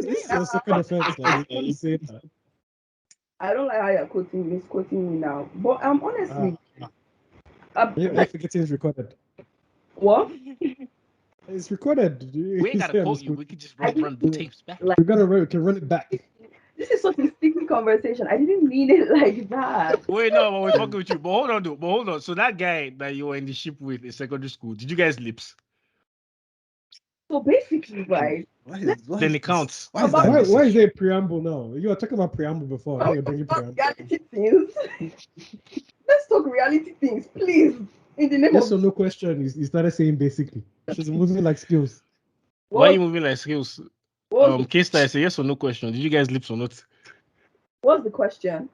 This is a second offense. Like, you can't say that. I don't like how you're misquoting me now. But honestly, You're forgetting it's recorded. what? It's recorded. We ain't gotta quote you. We could just run the tapes back. Like, We can run it back. this is such a sticky conversation. I didn't mean it like that. Wait, no, but we're fucking with you. But hold on, though. But hold on. So that guy that you were in the ship with in secondary school, did you guys lips? So basically, right? Why Then is it counts. Why is that Why is necessary? there a preamble now? You were talking about preamble before. Now you're bringing preamble. Reality things. Let's talk reality things, please. In the name Yes or of no question. You started saying basically. She's moving like skills. Why are you moving like skills? what's K-Star, I say yes or no question. Did you guys lips or not? the question?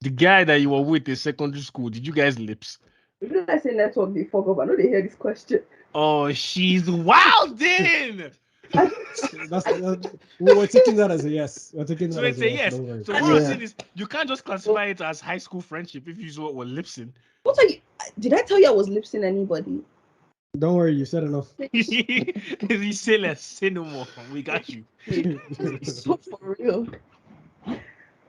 The guy that you were with in secondary school, did you guys lips? If I say network, they fuck up. I know they hear this question. Oh, she's wilding. We're taking that as a yes. We're taking that So as it's a a yes. yes. Don't worry. So what I'm saying is, you can't just classify it as high school friendship if you use what we're lipsing. What are you? Did I tell you I was lipsing anybody? Don't worry, you said enough. You say less, say no more. We got you. So for real.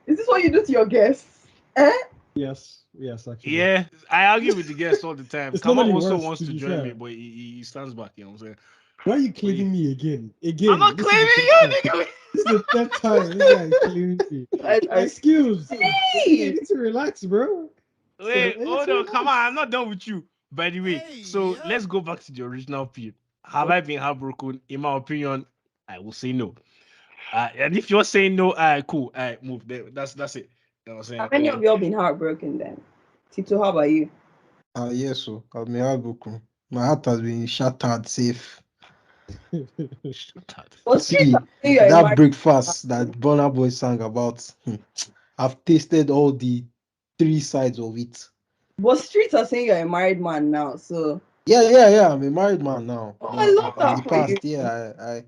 Is this what you do to your guests? Eh? Yes, actually. Yeah, I argue with the guests all the time. It's Kamal normally also worse, wants to to be join fair. me, but he stands back. You know what I'm saying? Why are you claiming me again? I'm not This is claiming the you, third time. nigga. This is the third time this guy is claiming me. Excuse. You Hey! need to relax, bro. Wait, You need hold to on, come on. relax. I'm not done with you. By the way, so let's go back to the original P. Have I been heartbroken? In my opinion, I will say no. And if you're saying no, cool, move. That's it. You know what I'm saying? How many of y'all been heartbroken then? Tito, how about you? Yes, so I've been heartbroken. My heart has been shattered, safe. But streets are See, saying you're a that married breakfast that Burna Boy sang about, I've tasted all the three sides of it. But streets are saying you're a married man now, so Yeah. I'm a married man now. oh, I But love in that the for you. past, yeah,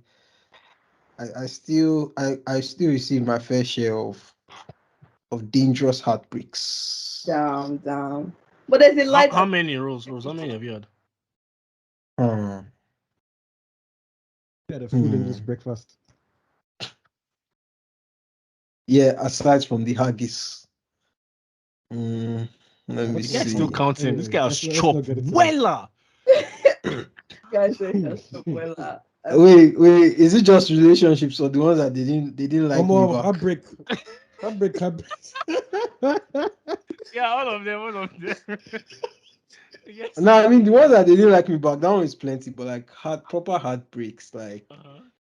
I still receive my fair share of dangerous heartbreaks. Down. But there's a light. How many roles? How many have you had? Hmm. Yeah, the full English Hmm. breakfast. Yeah, aside from the haggis. Let me The guy is still see. counting. This Anyway, guy has let's not chopped get into that. wella. Guys say that's so well. Wait, is it just relationships or the ones that they didn't like One me more back? heartbreak. Yeah, all of them. Yes. No, I mean the ones that they didn't like me back, that one is plenty, but like proper heartbreaks, like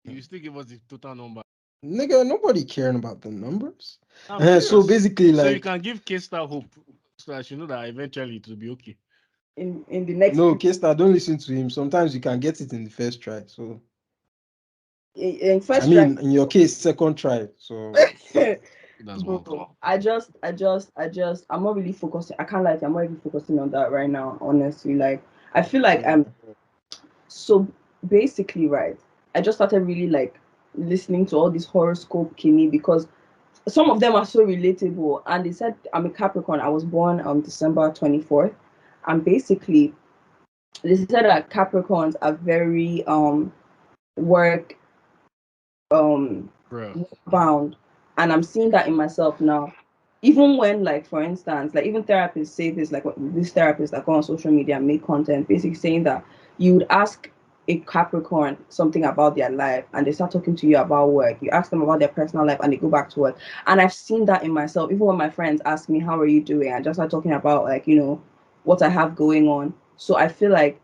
You still give us the total number. nigga, nobody caring about the numbers. I'm So serious. basically, So you like can give K-Star hope, so that you know that eventually it will be okay. In the next no, Kesta, don't listen to him. Sometimes you can get it in the first try. So in I first try. mean, in your case, second try. So That's one. Bro, I'm not really focusing. I can't lie, to you, I'm not really focusing on that right now. Honestly, like I feel like I'm so basically right. I just started really like listening to all this horoscope Kimi because some of them are so relatable. And they said I'm a Capricorn. I was born on December 24th, and basically they said that Capricorns are very work Bro. bound, and I'm seeing that in myself now. Even when, like, for instance, like even therapists say this, like these therapists that go on social media and make content, basically saying that you would ask a Capricorn something about their life and they start talking to you about work. You ask them about their personal life and they go back to work. And I've seen that in myself. Even when my friends ask me, "How are you doing?" I just start talking about, like, what I have going on. So I feel like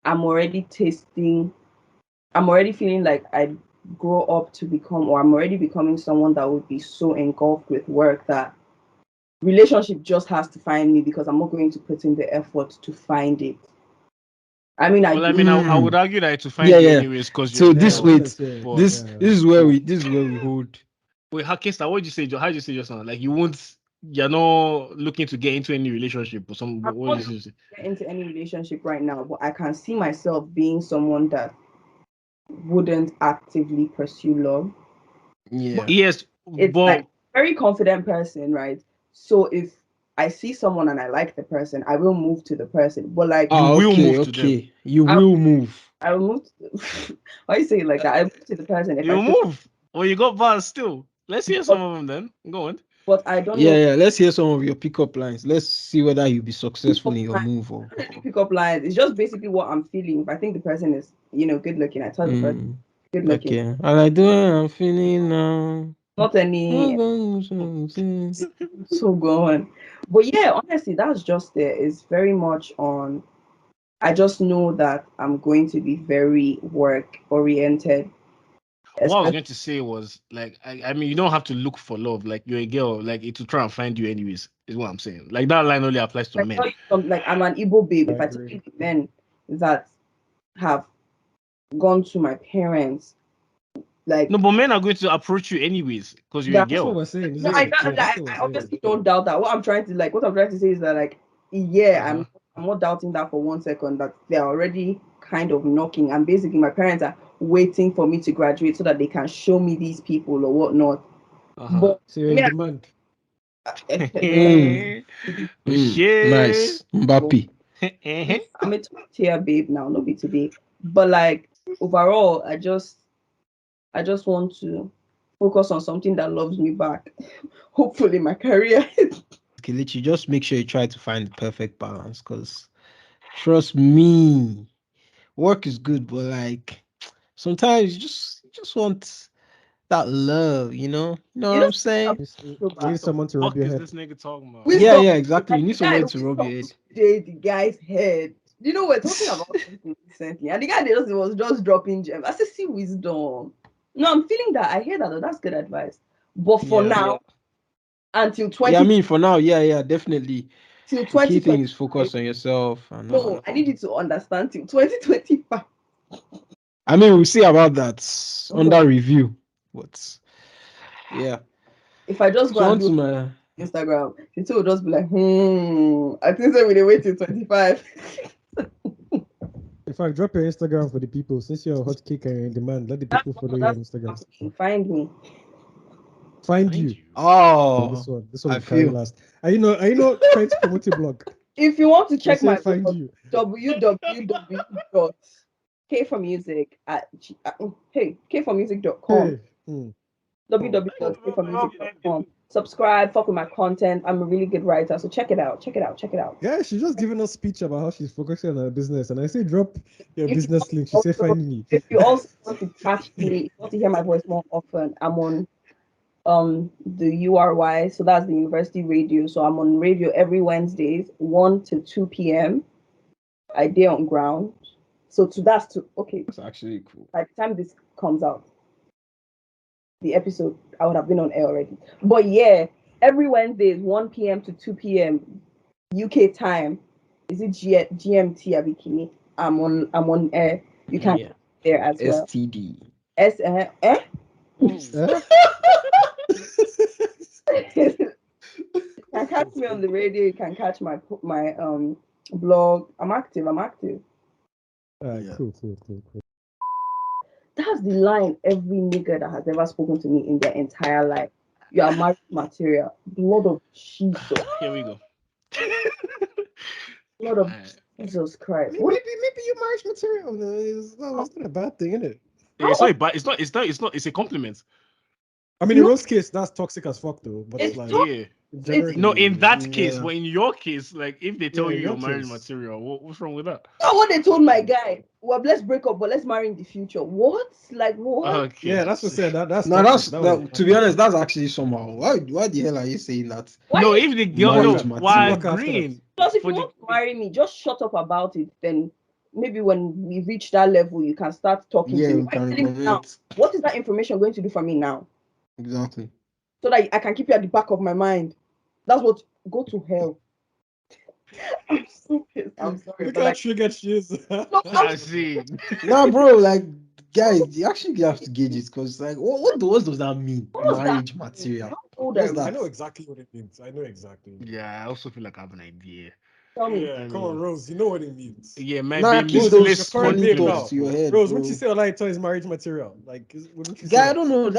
I'm already tasting I'm already feeling like I grow up to become, or I'm already becoming someone that would be so engulfed with work that relationship just has to find me because I'm not going to put in the effort to find it. I mean, I Well, I do. mean, I would argue that to find you yeah. anyways because you're So a this girl. wait, But this is where we hold. wait, Hakesta, what did you say? How did you say just now? Like you're not looking to get into any relationship or something. I'm What not did looking you say? to get into any relationship right now, but I can see myself being someone that wouldn't actively pursue love. But Yeah. Yes, it's like but very confident person, right? So if I see someone and I like the person, I will move to the person. But like you will move to them. Okay. You I will move. I will move. To, why you say it like that? I move to the person if I You feel. move. Well, you got bars still. Let's hear some of them then. Go on. But I don't know. Yeah. Let's hear some of your pickup lines. Let's see whether you'll be successful in your move or. Pick up lines. It's just basically what I'm feeling. If I think the person is, good looking, I tell the person good looking. Okay. I like the way I'm feeling now. Not any so go on. But yeah, honestly, that's just it. It's very much on. I just know that I'm going to be very work oriented. What I was Especially going to say was like, I mean, you don't have to look for love. Like you're a girl, like it will try and find you anyways. Is what I'm saying. Like that line only applies to like, men. like I'm an Igbo babe. I If I tell agree. you the men that have gone to my parents, No, like but men are going to approach you anyways because you're a that. That's what girl. we're saying, No, isn't it? Yeah, that's what we're I saying. obviously don't doubt that. What I'm trying to say is that, like, yeah, Uh-huh. I'm not doubting that for 1 second, that they're already kind of knocking, and basically my parents are waiting for me to graduate so that they can show me these people or whatnot. Uh-huh. But So you're in me, demand. Oh, shit. Nice. Mbappe. I'm a top tier babe now, not be today. But like overall, I just want to focus on something that loves me back. Hopefully, my career. Kelechi, just make sure you try to find the perfect balance because trust me, work is good, but like sometimes you just want that love, you know? You know You what know, I'm saying? You need someone to rub Fuck your is head. this nigga talking about? Yeah, wisdom. exactly. Like You the need guy, somebody to rub wisdom your head. the guy's head. You know, we're talking about something recently, and the guy was just dropping gems. I said, see wisdom. No, I'm feeling that. I hear that. Though. That's good advice. But for Yeah. now, until Yeah, I 20 mean, for now, yeah, definitely. till The key thing is 2025. focus on yourself and all No, that. I need you to understand till 2025. I mean, we'll see about that. Oh, Under review. But yeah. if I just go So and on do to my Instagram, the two will just be like, I think so we wait till 25. In fact, drop your Instagram for the people. Since you're a hot cake and you're in demand, let the people follow you on Instagram. Find me. Find Thank you. you. Oh, oh, this one I will carry feel last. Are you not trying to promote your blog? If you want to I check say my find blog, you. www.kformusic.com. Hey. Hmm. www.kformusic.com. Subscribe, fuck with my content. I'm a really good writer, so check it out. Check it out. Check it out. Yeah, she's just giving us speech about how she's focusing on her business. And I say drop your If you business link. She say find me. if you also want to catch me, if you want to hear my voice more often, I'm on the URY, so that's the university radio. So I'm on radio every Wednesdays, 1 to 2 p.m. I day on ground. So okay. that's actually cool. By the time this comes out, the episode I would have been on air already. But yeah, every Wednesday is 1 p.m. to 2 p.m. UK time. Is it GMT Abikini? I'm on air. You can Yeah. there as well. STD. Eh? You can catch me on the radio. You can catch my blog. I'm active. Yeah. Cool. That's the line every nigga that has ever spoken to me in their entire life. You are married material. Blood of Jesus. Here we go. Blood of Jesus Christ. Maybe you marriage material. It's not a bad thing, isn't it? It's not a bad, it's a compliment. I mean, in Rose case, that's toxic as fuck, though. But It's like, Yeah. generally, No, in that case, Yeah. but in your case, like if they tell Yeah, you in you're your marriage case. material, what's wrong with that? That's what they told my guy. Well, let's break up, but let's marry in the future. What? Like what? Okay. Yeah, that's what I said. That's No, toxic. to be honest, that's actually somehow. Why the hell are you saying that? Why No, you- if the girl Marriage no, material. we're Block after that. agreeing. Plus, if for you the- want to marry me, just shut up about it. Then maybe when we reach that level, you can start talking Yeah, to me. we Why can you telling me now? reconnect. What is that information going to do for me now? Exactly. So that I can keep you at the back of my mind. That's what. Go to hell. I'm so pissed. I'm sorry, Look but how like, triggered she is. no, I see. Nah, bro, like guys, you actually have to gauge it because like what does that mean? what does that Marriage mean? material. How old What's are that? I know exactly what it means. I know exactly. Yeah, I also feel like I have an idea. Tell me. Yeah, I come on, mean- Rose. You know what it means. Yeah, man, Nah, be keep Rose, those your misplaced current funny babe thoughts now. to your head, Rose, bro. wouldn't you say Olaito is marriage material? Like, wouldn't you say Guy, I that? don't know.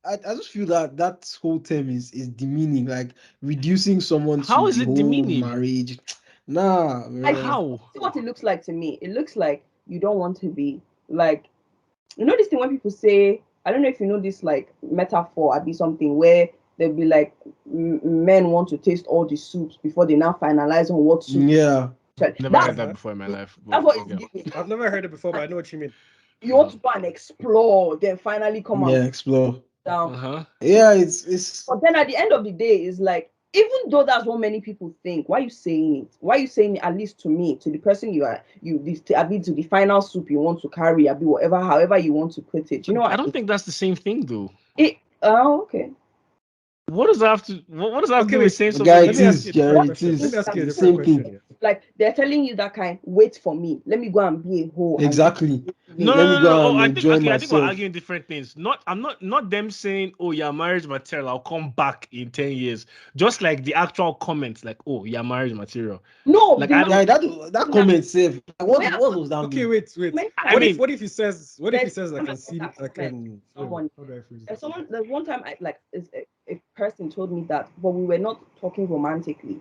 I just feel that whole term is demeaning, like reducing someone How to is the it whole demeaning? marriage. Nah, I man. How? see what it looks like to me. It looks like you don't want to be like, this thing when people say, I don't know if you know this like metaphor, I'd be something where they'll be like, men want to taste all the soups before they now finalize on what soup. Yeah. Never heard That's that before in my life. that's But what it's okay. giving. I've never heard it before, but I know what you mean. You want to go and explore, then finally come Yeah, and explore. down. Uh-huh. Yeah, it's But then at the end of the day, it's like, even though that's what many people think, why are you saying it? Why are you saying it, at least to me, to the person to the final soup you want to carry, whatever, however you want to put it. You know what I don't think that's the same thing though. okay. What does that have to what does that have to Okay, do with wait. saying guy, something? Let it me ask is, you a different Jerry, it question. Let me is. ask you a It's the different same question. thing. Yeah. Like they're telling you that kind, wait for me. Let me go and be a hoe. Exactly. No, Let no, me no, go no. Oh, and I think enjoy okay. I think we're myself. arguing different things. Not them saying, "Oh, you're marriage material. I'll come back in 10 years." Just like the actual comments, like, "Oh, you're marriage material." No, Like the I Guy, don't. that comment safe. What does that Okay, mean? wait. I mean, What if he says I can there's see that I can someone. how do I phrase There's it? there's one time a person told me that, but we were not talking romantically.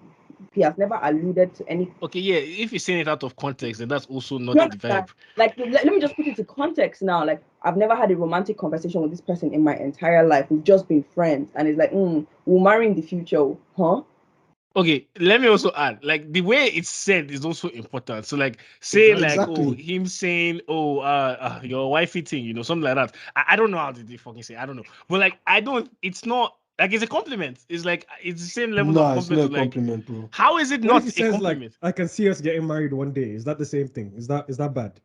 He has never alluded to any. okay, yeah. If you're saying it out of context, then that's also You not the understand? vibe. Like, let me just put it to context now. Like, I've never had a romantic conversation with this person in my entire life. We've just been friends, and it's like, we'll marry in the future, huh? Okay, let me also add, like the way it's said is also important. So, like, say like, oh, Exactly. him saying, oh, your wifey thing, something like that. I don't know how did they fucking say. I don't know, but like, I don't. It's not like it's a compliment. It's like it's the same level of Nah, it's compliment. not a To, like, compliment, bro. how is it What if he not a says like compliment? I can see us getting married one day? Is that the same thing? Is that bad?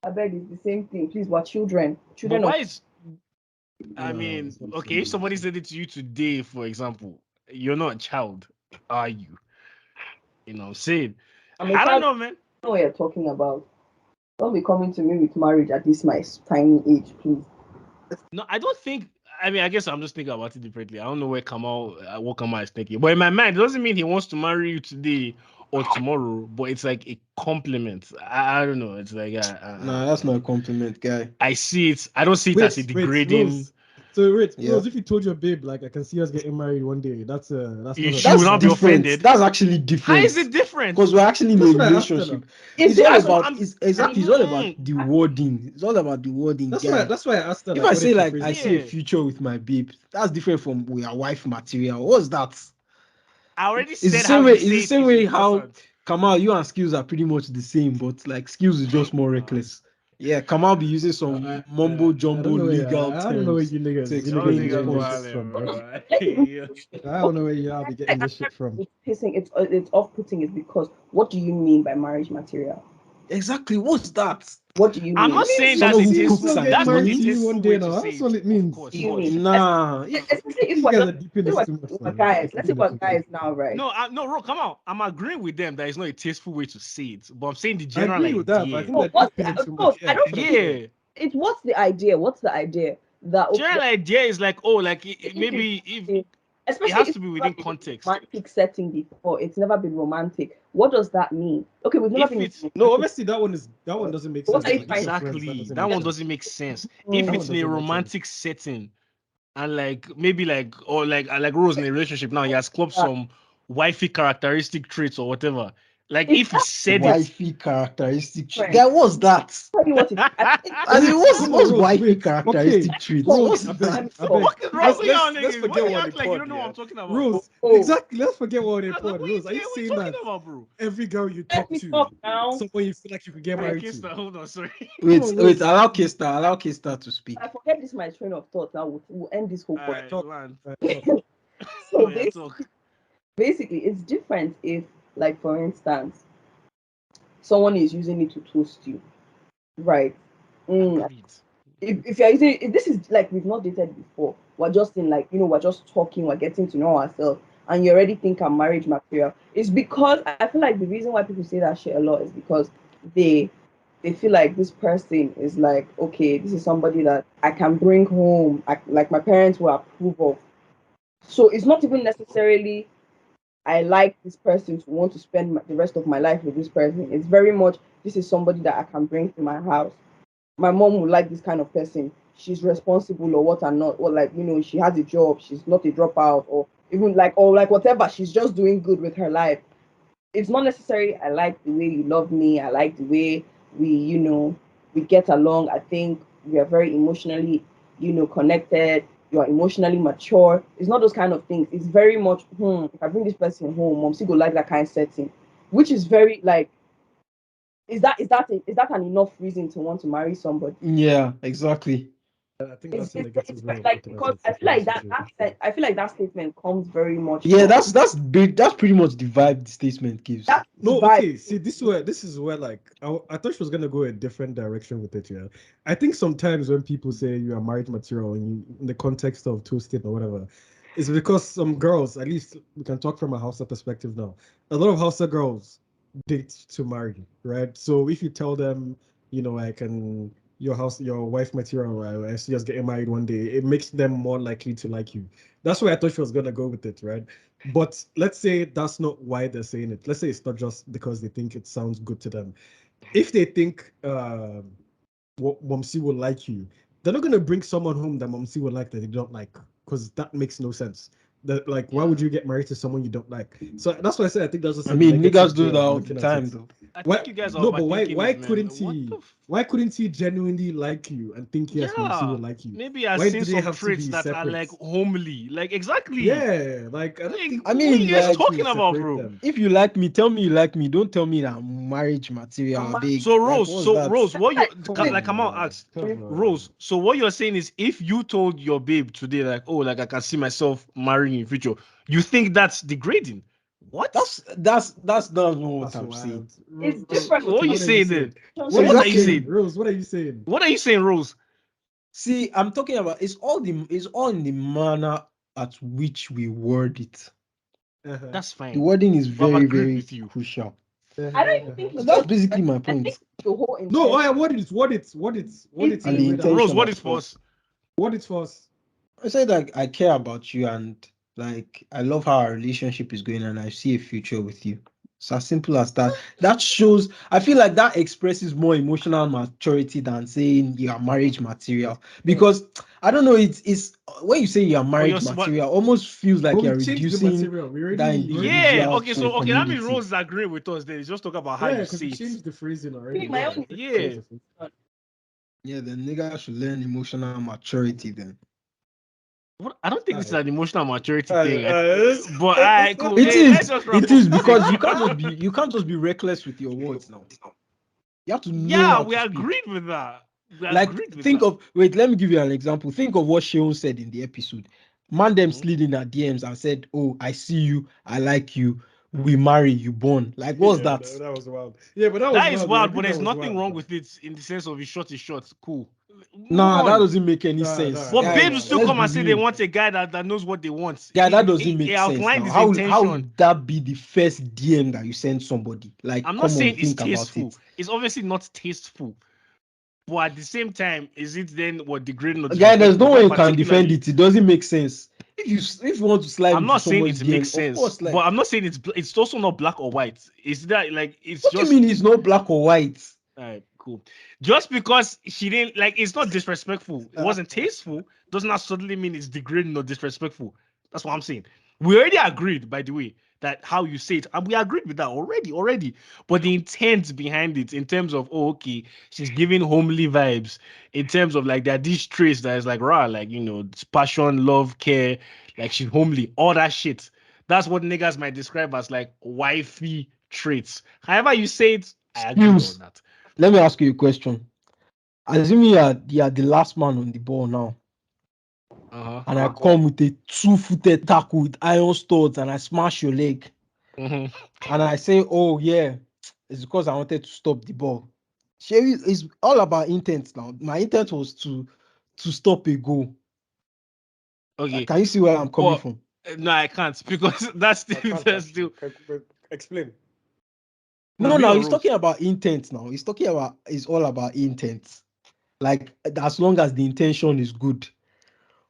I beg, it's the same thing. Please, we're children. But Children of I No, mean, it's not okay, if true. somebody said it to you today, for example, you're not a child, are you? You know what I'm saying? I'm a I don't child. know, man. I know what you're talking about. Don't be coming to me with marriage at this my tiny age, please. No, I don't think. I mean, I guess I'm just thinking about it differently. I don't know what Kamal is thinking. But in my mind, it doesn't mean he wants to marry you today or tomorrow. But it's like a compliment. I don't know. It's like Nah, that's not a compliment, guy. I see it. I don't see it as a Wait, degrading. Rose. So wait, Yeah. Rose, if you told your babe, like, I can see us getting married one day, that's not She a will That's not be different. offended. That's actually How different. is it different? Because we're actually in a That's why I asked her relationship. now. It's If all that's about I'm- it's exactly it's all about the wording. It's all about the wording, guy. That's why I asked her. If Like, I what say if she like phrased I it? see a Yeah. future with my babe, that's different from we are wife material. What's that? I already It's the said same how way. you It's say the it same is way how important. Kamal, you and Skills are pretty much the same, but like Skills is just more reckless. Yeah, Kamal be using some mumbo jumbo legal I don't know where terms you to niggas, Y'all explain his niggas getting this points. shit wildin', from, bro. bro. Yeah. I don't know where y'all be getting this shit from. it's pissing, it's off-putting is because what do you mean by marriage material? Exactly. What's that? What do you I'm mean? not saying Someone that's a who See cooks tasteful. and That's not a married to cleans? you one tasteful day way to now. say That's it. all it means. Of course, Do of you course. mean? Nah. Especially if You we're guys just are deep in this too much. we're Man. guys. Let's say we're guys now, right? No, come on. I'm agreeing with them that it's not a tasteful way to say it, but I'm saying the I general agree with that, but I idea. think No, that what's deep in too no, much. I Yeah, don't shut up. Yeah, it's what's the idea? What's the idea that general idea is like, oh, like maybe if it especially has if to be it's within never been in a context. romantic setting before, it's never been romantic. What does that mean? Okay, we've never If been in it's a No, romantic. obviously that one doesn't make What sense. are you Like, if trying you're to friends, that exactly doesn't that make one sense. doesn't make sense. If That Mm. it's one in a doesn't make sense. romantic setting and like maybe like Rose in a relationship now, he has clubbed Uh, some wifey characteristic traits or whatever. Like if if he that's said it, Wifey characteristic. different, Guy, what's that? tell you what it is. As in, what's Come on, what's Rose. wifey Wait. Okay, characteristic traits? Oh, What's Rose. I that? beg. I oh, beg. what is wrong with y'all Let's niggas? Why forget you what they act like you don't pod. know what Yeah, I'm talking about? Rose. oh, Exactly. Let's forget what they Like, pod. Rose, are you what you saying talking that about, bro? every girl you let talk me to, talk now. someone you feel like you could get Okay, married to? Kista, hold on, sorry. Come Wait, on, wait. Rose. Allow Kista to speak. I forget this my train of thought now. We'll end this whole point. Alright, Talk. land. Talk. So Oh yeah, talk. basically, it's different if, like, for instance, someone is using it to toast you, right? Agreed. If you're using if this is like we've not dated before, we're just in like we're just talking, we're getting to know ourselves, and you already think I'm marriage material. It's because I feel like the reason why people say that shit a lot is because they they feel like this person is like, okay, this is somebody that I can bring home, like my parents will approve of. So it's not even necessarily I like this person to want to spend the rest of my life with this person. It's very much this is somebody that I can bring to my house. My mom would like this kind of person. She's responsible or what and not, or like she has a job. She's not a dropout, or even like whatever. She's just doing good with her life. It's not necessarily I like the way you love me. I like the way we get along. I think we are very emotionally connected. You are emotionally mature. It's not those kind of things. It's very much if I bring this person home, mom still go like that kind of setting, which is very like is that an enough reason to want to marry somebody? Yeah, exactly. I think It's, that's a it's, negative it's way of like looking at because it. I To feel be like honest with that, you. I feel like that statement comes very much Yeah, from that's pretty much the vibe the statement gives. that's the No, vibe. okay. See, this is where like I thought she was gonna go a different direction with it. Yeah, I think sometimes when people say you are marriage material in the context of toasted or whatever, it's because some girls, at least we can talk from a Hausa perspective now. A lot of Hausa girls date to marry, right? So if you tell them, I can your wife material, I see us getting married one day, it makes them more likely to like you. That's where I thought she was gonna go with it, right? But let's say that's not why they're saying it. Let's say it's not just because they think it sounds good to them. If they think Momsi will like you, they're not gonna bring someone home that Momsi will like that they don't like, because that makes no sense. That, like, why would Yeah. you get married to someone you don't like? So that's why I said I think that's just I a mean, niggas negative do way that of all the looking at time, it. though. I Why? think you guys are No, but why? overthinking Why it, man. couldn't What he? the Why couldn't he genuinely like you and think yes, Momsi Yeah. will like you? Maybe I've Why seen did they some have to traits be that are separate? like homely. Like exactly. Yeah, like I don't Like think I what are mean, you guys have like, to talking about, separate bro? them. if you like me, tell me you like me. Don't tell me that I'm marriage material, big. So Like, Rose, what's that? what you Come like Kamal on, asked, come Rose, on. so what you're saying is if you told your babe today, like, oh, like I can see myself marrying in future, you think that's degrading? What? That's not even what That's I'm saying. wild. It's Rose, different. What are you what are you saying saying? then? So What are what you are you Exactly. saying, saying? Rose? What are you saying? What are you saying, Rose? See, I'm talking about it's all in the manner at which we word it. That's The fine. wording is But I've very, agreed very with you. crucial. I don't even think it's That's just basically my I point. think the whole intent. No, what it's It's And the in a way that Rose, intention what as is well. first? what it's for us. I said like I care about you and like I love how our relationship is going and I see a future with you. It's as simple as that. That shows I feel like that expresses more emotional maturity than saying you are marriage material. Because I don't know, it's when you say you are marriage but material, almost feels like But we you're changed the reducing material. We that already yeah, individual okay, to a so that means community. Rose is agreeing with us then. It's just talk about how yeah, you because say we it. changed the phrasing already. my own. Yeah. Yeah, the nigga should learn emotional maturity then. What? I don't think this is Alright. an emotional maturity Alright, thing. it's- But I cool. It Hey, let's is. just wrap It up is this because thing. you can't just be reckless with your words now. You have to know Yeah, how we to speak. agreed with that. We Like agreed with think that. of wait, let me give you an example. Think of what Sheon said in the episode. Man them Mhm. slid in her DMs and said, "Oh, I see you, I like you, we marry, you born." Like what's yeah, that? that was wild. Yeah, but that was That is wild. We wild, agreed but that there's was nothing wild, wrong but- with it in the sense of it's short. Cool. Move Nah, that on. doesn't make any Nah, sense. nah, But nah, babes nah, will Guys, still let's come be and say they real. want a guy that knows what they want. Yeah, that doesn't He make sense outlined now. his How intention. would that be the first DM that you send somebody? Like, I'm not come on, saying it's think about tasteful. it. It's obviously not tasteful. But at the same time, is it then what degrading or Guy, there's no disrespectful? way Not you can defend particularly. it. It doesn't make sense. If you want to slide I'm into not saying someone's it makes DM, of sense, course, but like I'm not saying it's also not black or white. It's that like it's what do you just mean it's not black or white? all right, cool. Just because she didn't like, it's not disrespectful. It wasn't tasteful. Does not suddenly mean it's degrading or disrespectful. That's what I'm saying. We already agreed, by the way, that how you say it, and we agreed with that already. But the intent behind it, in terms of okay, she's giving homely vibes. In terms of like there are these traits that is like raw, like it's passion, love, care, like she's homely, all that shit. That's what niggas might describe as like wifey traits. However you say it, I agree on Skills. that. Let me ask you a question. Assuming you are the last man on the ball now, and I come with a 2-footed tackle with iron studs and I smash your leg, Mhm. and I say, "Oh yeah, it's because I wanted to stop the ball." Sherry, it's all about intent now. My intent was to stop a goal. Okay. Can you see where I'm coming Well, from? no, I can't because that's I still can't that's actually. still. Explain. No, Me now or he's Rose? talking about intent now. He's talking about it's all about intent. Like as long as the intention is good.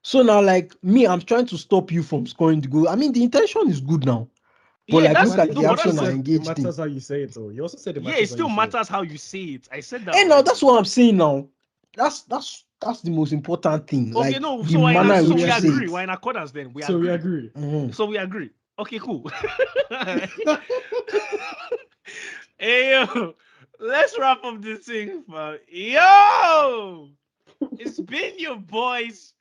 So now, like me, I'm trying to stop you from scoring the goal. I mean, the intention is good now. But Yeah, like that's look at no, the but also action that's I said it engaged in. matters how you say it, though. You also said it yeah. matters It how still you say it. matters how you say it. I said that And now already. that's what I'm saying now. That's the most important thing. Okay, Like no. the So manner in So so which we we you say agree. agree. it. We're in accordance then. We So we agree. agree. Mhm. So we agree. Okay, cool. Hey yo, let's wrap up this thing, fam. Yo, it's been your boys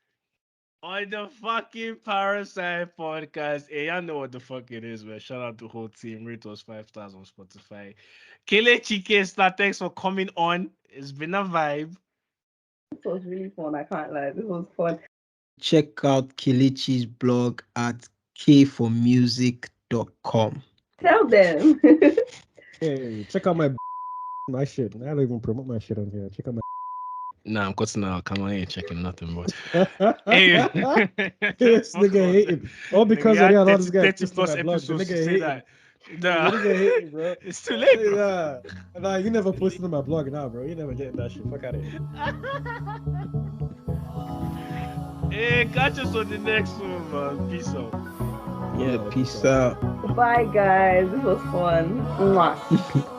on the fucking Parrot podcast. Hey, y'all know what the fuck it is, man. Shout out to the whole team. Rate us 5 stars on Spotify. Kele Star, thanks for coming on. It's been a vibe. This was really fun. I can't lie. This was fun. Check out Kelechi's blog at kformusic.com. Tell them. Hey, check out my shit. I don't even promote my shit on here. Check out my. Nah, I'm cutting out. Come on, I ain't checking nothing, bro. this Hey, nigga hating. All because we of had that, all this 30, guy 30 posting plus my blog. The episodes to nigga say hating. that. The Nah. nigga hating, bro. It's too late, bro. Nah, you never posted on my blog now, bro. You never getting that shit. Fuck out of here. Hey, catch us on the next one, man. Peace out. Yeah, peace out. Bye, guys. This was fun. Mwah.